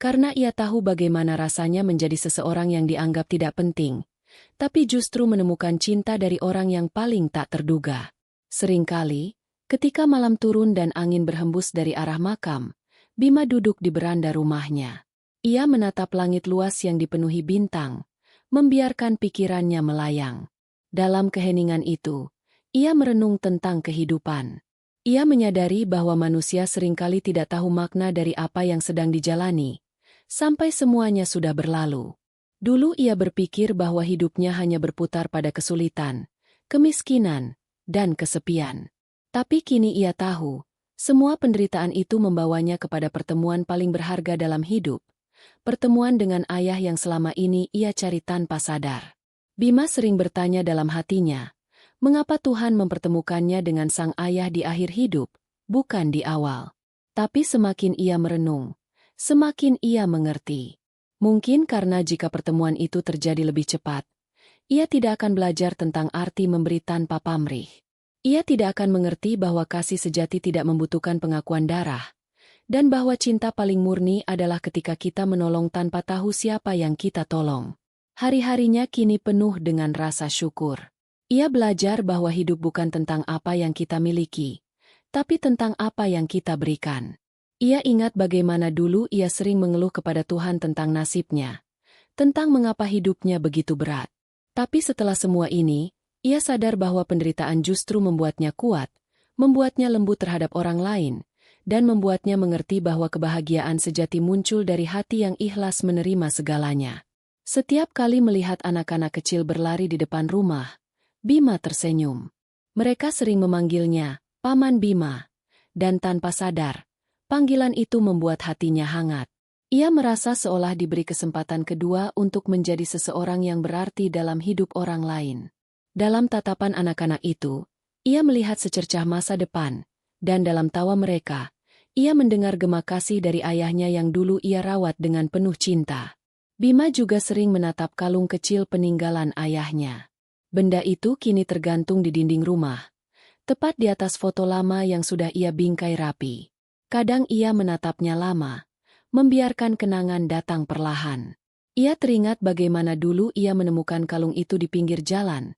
karena ia tahu bagaimana rasanya menjadi seseorang yang dianggap tidak penting, tapi justru menemukan cinta dari orang yang paling tak terduga. Seringkali, ketika malam turun dan angin berhembus dari arah makam, Bima duduk di beranda rumahnya. Ia menatap langit luas yang dipenuhi bintang, membiarkan pikirannya melayang. Dalam keheningan itu, ia merenung tentang kehidupan. Ia menyadari bahwa manusia seringkali tidak tahu makna dari apa yang sedang dijalani, sampai semuanya sudah berlalu. Dulu ia berpikir bahwa hidupnya hanya berputar pada kesulitan, kemiskinan, dan kesepian. Tapi kini ia tahu, semua penderitaan itu membawanya kepada pertemuan paling berharga dalam hidup, pertemuan dengan ayah yang selama ini ia cari tanpa sadar. Bima sering bertanya dalam hatinya, mengapa Tuhan mempertemukannya dengan sang ayah di akhir hidup, bukan di awal. Tapi semakin ia merenung, semakin ia mengerti. Mungkin karena jika pertemuan itu terjadi lebih cepat, ia tidak akan belajar tentang arti memberi tanpa pamrih. Ia tidak akan mengerti bahwa kasih sejati tidak membutuhkan pengakuan darah, dan bahwa cinta paling murni adalah ketika kita menolong tanpa tahu siapa yang kita tolong. Hari-harinya kini penuh dengan rasa syukur. Ia belajar bahwa hidup bukan tentang apa yang kita miliki, tapi tentang apa yang kita berikan. Ia ingat bagaimana dulu ia sering mengeluh kepada Tuhan tentang nasibnya, tentang mengapa hidupnya begitu berat. Tapi setelah semua ini, ia sadar bahwa penderitaan justru membuatnya kuat, membuatnya lembut terhadap orang lain, dan membuatnya mengerti bahwa kebahagiaan sejati muncul dari hati yang ikhlas menerima segalanya. Setiap kali melihat anak-anak kecil berlari di depan rumah, Bima tersenyum. Mereka sering memanggilnya, Paman Bima, dan tanpa sadar, panggilan itu membuat hatinya hangat. Ia merasa seolah diberi kesempatan kedua untuk menjadi seseorang yang berarti dalam hidup orang lain. Dalam tatapan anak-anak itu, ia melihat secercah masa depan, dan dalam tawa mereka, ia mendengar gema kasih dari ayahnya yang dulu ia rawat dengan penuh cinta. Bima juga sering menatap kalung kecil peninggalan ayahnya. Benda itu kini tergantung di dinding rumah, tepat di atas foto lama yang sudah ia bingkai rapi. Kadang ia menatapnya lama, membiarkan kenangan datang perlahan. Ia teringat bagaimana dulu ia menemukan kalung itu di pinggir jalan,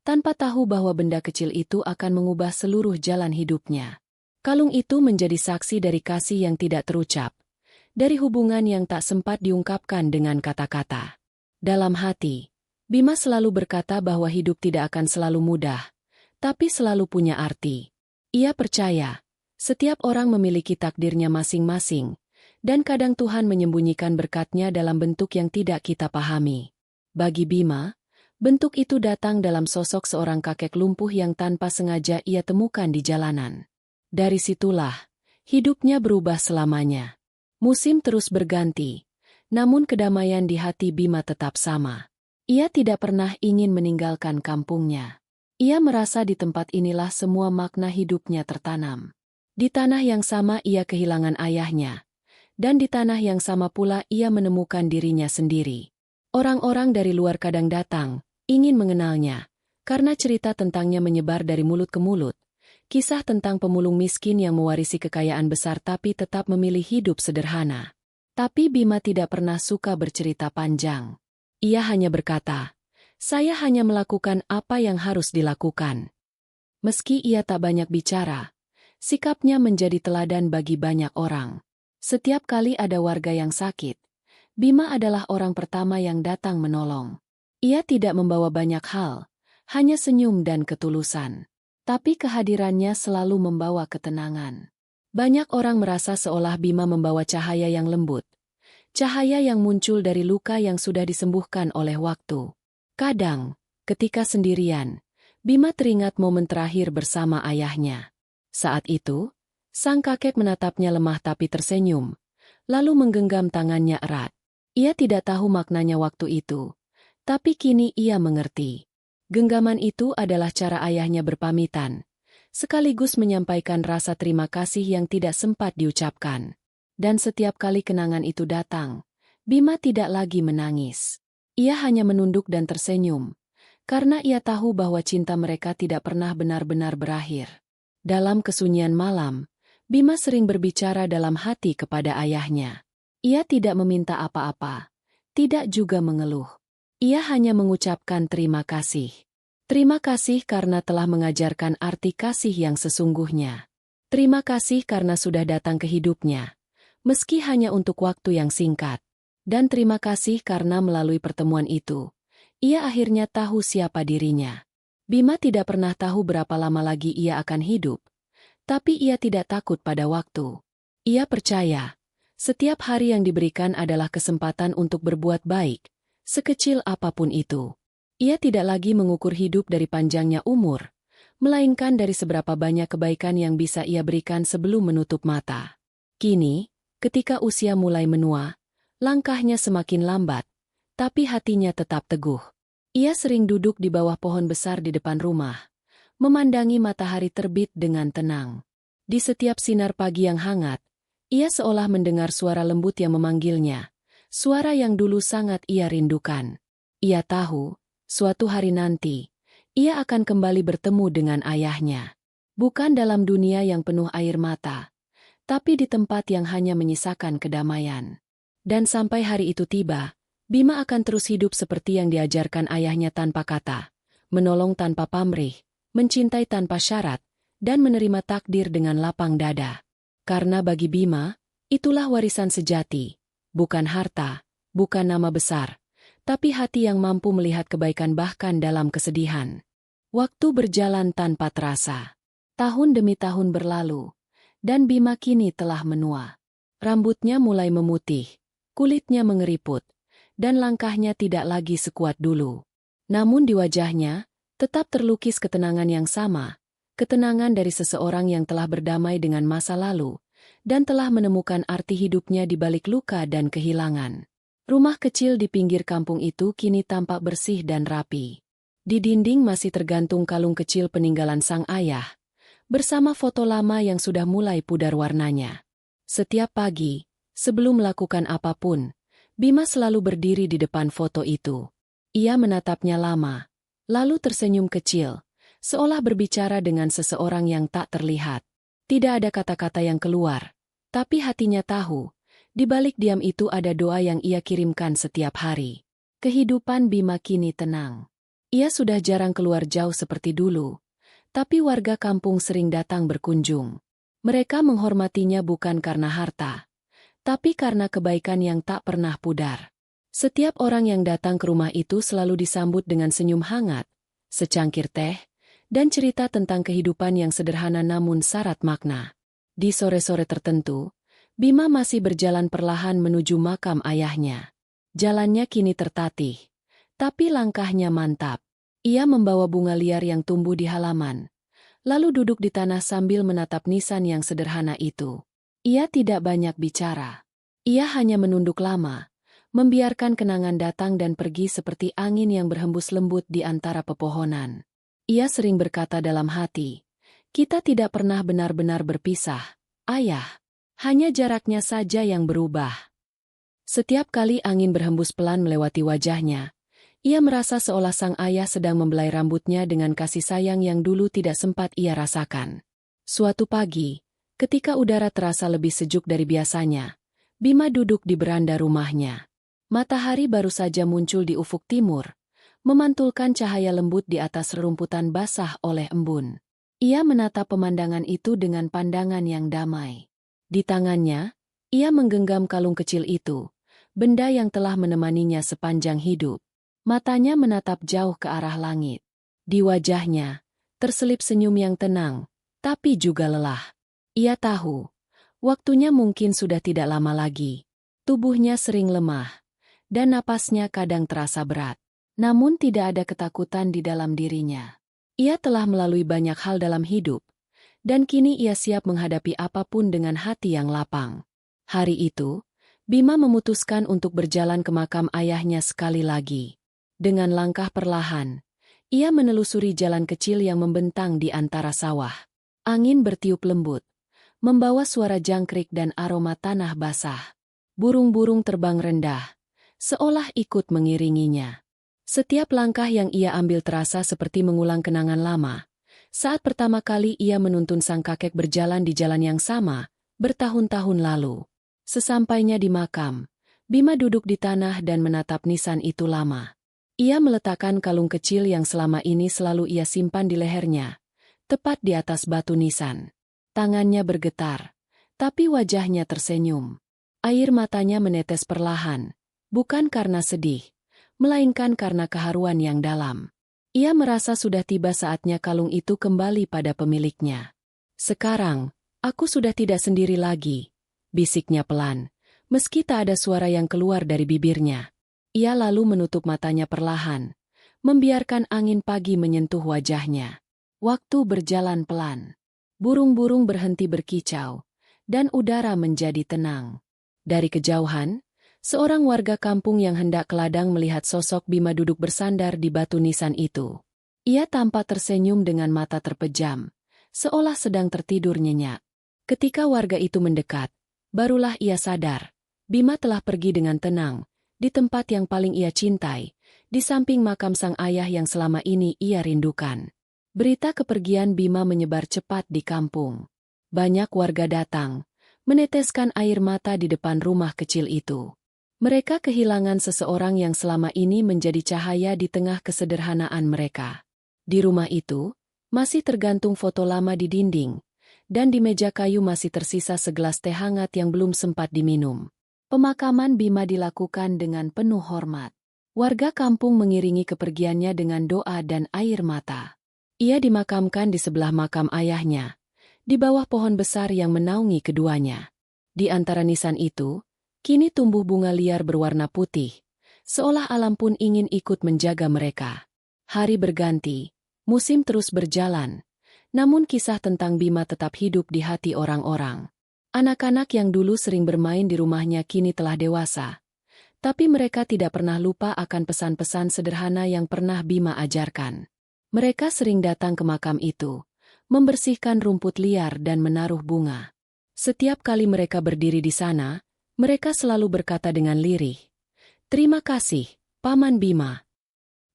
tanpa tahu bahwa benda kecil itu akan mengubah seluruh jalan hidupnya. Kalung itu menjadi saksi dari kasih yang tidak terucap, dari hubungan yang tak sempat diungkapkan dengan kata-kata. Dalam hati, Bima selalu berkata bahwa hidup tidak akan selalu mudah, tapi selalu punya arti. Ia percaya, setiap orang memiliki takdirnya masing-masing, dan kadang Tuhan menyembunyikan berkatnya dalam bentuk yang tidak kita pahami. Bagi Bima, bentuk itu datang dalam sosok seorang kakek lumpuh yang tanpa sengaja ia temukan di jalanan. Dari situlah, hidupnya berubah selamanya. Musim terus berganti, namun kedamaian di hati Bima tetap sama. Ia tidak pernah ingin meninggalkan kampungnya. Ia merasa di tempat inilah semua makna hidupnya tertanam. Di tanah yang sama ia kehilangan ayahnya, dan di tanah yang sama pula ia menemukan dirinya sendiri. Orang-orang dari luar kadang datang, ingin mengenalnya, karena cerita tentangnya menyebar dari mulut ke mulut. Kisah tentang pemulung miskin yang mewarisi kekayaan besar tapi tetap memilih hidup sederhana. Tapi Bima tidak pernah suka bercerita panjang. Ia hanya berkata, "Saya hanya melakukan apa yang harus dilakukan." Meski ia tak banyak bicara, sikapnya menjadi teladan bagi banyak orang. Setiap kali ada warga yang sakit, Bima adalah orang pertama yang datang menolong. Ia tidak membawa banyak hal, hanya senyum dan ketulusan. Tapi kehadirannya selalu membawa ketenangan. Banyak orang merasa seolah Bima membawa cahaya yang lembut. Cahaya yang muncul dari luka yang sudah disembuhkan oleh waktu. Kadang, ketika sendirian, Bima teringat momen terakhir bersama ayahnya. Saat itu, sang kakek menatapnya lemah tapi tersenyum, lalu menggenggam tangannya erat. Ia tidak tahu maknanya waktu itu, tapi kini ia mengerti. Genggaman itu adalah cara ayahnya berpamitan, sekaligus menyampaikan rasa terima kasih yang tidak sempat diucapkan. Dan setiap kali kenangan itu datang, Bima tidak lagi menangis. Ia hanya menunduk dan tersenyum, karena ia tahu bahwa cinta mereka tidak pernah benar-benar berakhir. Dalam kesunyian malam, Bima sering berbicara dalam hati kepada ayahnya. Ia tidak meminta apa-apa, tidak juga mengeluh. Ia hanya mengucapkan terima kasih. Terima kasih karena telah mengajarkan arti kasih yang sesungguhnya. Terima kasih karena sudah datang ke hidupnya, meski hanya untuk waktu yang singkat. Dan terima kasih karena melalui pertemuan itu, ia akhirnya tahu siapa dirinya. Bima tidak pernah tahu berapa lama lagi ia akan hidup, tapi ia tidak takut pada waktu. Ia percaya, setiap hari yang diberikan adalah kesempatan untuk berbuat baik, sekecil apapun itu. Ia tidak lagi mengukur hidup dari panjangnya umur, melainkan dari seberapa banyak kebaikan yang bisa ia berikan sebelum menutup mata. Kini, ketika usia mulai menua, langkahnya semakin lambat, tapi hatinya tetap teguh. Ia sering duduk di bawah pohon besar di depan rumah, memandangi matahari terbit dengan tenang. Di setiap sinar pagi yang hangat, ia seolah mendengar suara lembut yang memanggilnya, suara yang dulu sangat ia rindukan. Ia tahu, suatu hari nanti, ia akan kembali bertemu dengan ayahnya. Bukan dalam dunia yang penuh air mata, tapi di tempat yang hanya menyisakan kedamaian. Dan sampai hari itu tiba, Bima akan terus hidup seperti yang diajarkan ayahnya tanpa kata, menolong tanpa pamrih, mencintai tanpa syarat, dan menerima takdir dengan lapang dada. Karena bagi Bima, itulah warisan sejati, bukan harta, bukan nama besar, tapi hati yang mampu melihat kebaikan bahkan dalam kesedihan. Waktu berjalan tanpa terasa. Tahun demi tahun berlalu, dan Bima kini telah menua. Rambutnya mulai memutih, kulitnya mengeriput, dan langkahnya tidak lagi sekuat dulu. Namun di wajahnya, tetap terlukis ketenangan yang sama, ketenangan dari seseorang yang telah berdamai dengan masa lalu, dan telah menemukan arti hidupnya di balik luka dan kehilangan. Rumah kecil di pinggir kampung itu kini tampak bersih dan rapi. Di dinding masih tergantung kalung kecil peninggalan sang ayah, bersama foto lama yang sudah mulai pudar warnanya. Setiap pagi, sebelum melakukan apapun, Bima selalu berdiri di depan foto itu. Ia menatapnya lama, lalu tersenyum kecil, seolah berbicara dengan seseorang yang tak terlihat. Tidak ada kata-kata yang keluar, tapi hatinya tahu, di balik diam itu ada doa yang ia kirimkan setiap hari. Kehidupan Bima kini tenang. Ia sudah jarang keluar jauh seperti dulu, tapi warga kampung sering datang berkunjung. Mereka menghormatinya bukan karena harta, tapi karena kebaikan yang tak pernah pudar. Setiap orang yang datang ke rumah itu selalu disambut dengan senyum hangat, secangkir teh, dan cerita tentang kehidupan yang sederhana namun syarat makna. Di sore-sore tertentu, Bima masih berjalan perlahan menuju makam ayahnya. Jalannya kini tertatih, tapi langkahnya mantap. Ia membawa bunga liar yang tumbuh di halaman, lalu duduk di tanah sambil menatap nisan yang sederhana itu. Ia tidak banyak bicara. Ia hanya menunduk lama, membiarkan kenangan datang dan pergi seperti angin yang berhembus lembut di antara pepohonan. Ia sering berkata dalam hati, "Kita tidak pernah benar-benar berpisah, Ayah. Hanya jaraknya saja yang berubah." Setiap kali angin berhembus pelan melewati wajahnya, ia merasa seolah sang ayah sedang membelai rambutnya dengan kasih sayang yang dulu tidak sempat ia rasakan. Suatu pagi, ketika udara terasa lebih sejuk dari biasanya, Bima duduk di beranda rumahnya. Matahari baru saja muncul di ufuk timur, memantulkan cahaya lembut di atas rerumputan basah oleh embun. Ia menatap pemandangan itu dengan pandangan yang damai. Di tangannya, ia menggenggam kalung kecil itu, benda yang telah menemaninya sepanjang hidup. Matanya menatap jauh ke arah langit. Di wajahnya, terselip senyum yang tenang, tapi juga lelah. Ia tahu, waktunya mungkin sudah tidak lama lagi. Tubuhnya sering lemah, dan napasnya kadang terasa berat. Namun tidak ada ketakutan di dalam dirinya. Ia telah melalui banyak hal dalam hidup, dan kini ia siap menghadapi apapun dengan hati yang lapang. Hari itu, Bima memutuskan untuk berjalan ke makam ayahnya sekali lagi. Dengan langkah perlahan, ia menelusuri jalan kecil yang membentang di antara sawah. Angin bertiup lembut, membawa suara jangkrik dan aroma tanah basah. Burung-burung terbang rendah, seolah ikut mengiringinya. Setiap langkah yang ia ambil terasa seperti mengulang kenangan lama. Saat pertama kali ia menuntun sang kakek berjalan di jalan yang sama, bertahun-tahun lalu. Sesampainya di makam, Bima duduk di tanah dan menatap nisan itu lama. Ia meletakkan kalung kecil yang selama ini selalu ia simpan di lehernya, tepat di atas batu nisan. Tangannya bergetar, tapi wajahnya tersenyum. Air matanya menetes perlahan, bukan karena sedih, melainkan karena keharuan yang dalam. Ia merasa sudah tiba saatnya kalung itu kembali pada pemiliknya. "Sekarang, aku sudah tidak sendiri lagi," bisiknya pelan, meski tak ada suara yang keluar dari bibirnya. Ia lalu menutup matanya perlahan, membiarkan angin pagi menyentuh wajahnya. Waktu berjalan pelan. Burung-burung berhenti berkicau, dan udara menjadi tenang. Dari kejauhan, seorang warga kampung yang hendak ke ladang melihat sosok Bima duduk bersandar di batu nisan itu. Ia tampak tersenyum dengan mata terpejam, seolah sedang tertidur nyenyak. Ketika warga itu mendekat, barulah ia sadar, Bima telah pergi dengan tenang, di tempat yang paling ia cintai, di samping makam sang ayah yang selama ini ia rindukan. Berita kepergian Bima menyebar cepat di kampung. Banyak warga datang, meneteskan air mata di depan rumah kecil itu. Mereka kehilangan seseorang yang selama ini menjadi cahaya di tengah kesederhanaan mereka. Di rumah itu, masih tergantung foto lama di dinding, dan di meja kayu masih tersisa segelas teh hangat yang belum sempat diminum. Pemakaman Bima dilakukan dengan penuh hormat. Warga kampung mengiringi kepergiannya dengan doa dan air mata. Ia dimakamkan di sebelah makam ayahnya, di bawah pohon besar yang menaungi keduanya. Di antara nisan itu, kini tumbuh bunga liar berwarna putih, seolah alam pun ingin ikut menjaga mereka. Hari berganti, musim terus berjalan, namun kisah tentang Bima tetap hidup di hati orang-orang. Anak-anak yang dulu sering bermain di rumahnya kini telah dewasa, tapi mereka tidak pernah lupa akan pesan-pesan sederhana yang pernah Bima ajarkan. Mereka sering datang ke makam itu, membersihkan rumput liar dan menaruh bunga. Setiap kali mereka berdiri di sana, mereka selalu berkata dengan lirih, "Terima kasih, Paman Bima."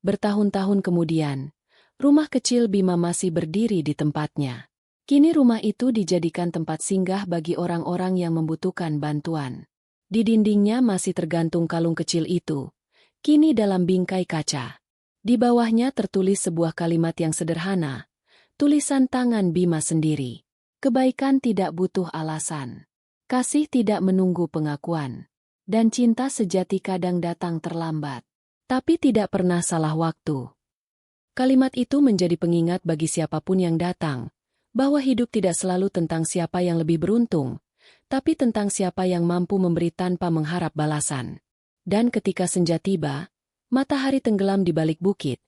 Bertahun-tahun kemudian, rumah kecil Bima masih berdiri di tempatnya. Kini rumah itu dijadikan tempat singgah bagi orang-orang yang membutuhkan bantuan. Di dindingnya masih tergantung kalung kecil itu, kini dalam bingkai kaca. Di bawahnya tertulis sebuah kalimat yang sederhana, tulisan tangan Bima sendiri. Kebaikan tidak butuh alasan. Kasih tidak menunggu pengakuan. Dan cinta sejati kadang datang terlambat, tapi tidak pernah salah waktu. Kalimat itu menjadi pengingat bagi siapapun yang datang, bahwa hidup tidak selalu tentang siapa yang lebih beruntung, tapi tentang siapa yang mampu memberi tanpa mengharap balasan. Dan ketika senja tiba, matahari tenggelam di balik bukit,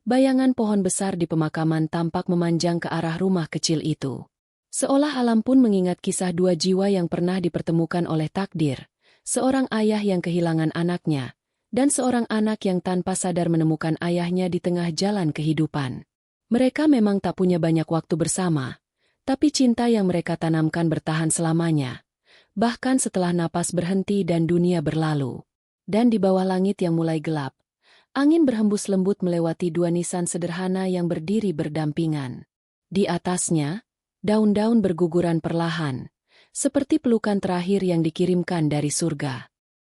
bayangan pohon besar di pemakaman tampak memanjang ke arah rumah kecil itu. Seolah alam pun mengingat kisah dua jiwa yang pernah dipertemukan oleh takdir, seorang ayah yang kehilangan anaknya, dan seorang anak yang tanpa sadar menemukan ayahnya di tengah jalan kehidupan. Mereka memang tak punya banyak waktu bersama, tapi cinta yang mereka tanamkan bertahan selamanya, bahkan setelah napas berhenti dan dunia berlalu. Dan di bawah langit yang mulai gelap, angin berhembus lembut melewati dua nisan sederhana yang berdiri berdampingan. Di atasnya, daun-daun berguguran perlahan, seperti pelukan terakhir yang dikirimkan dari surga.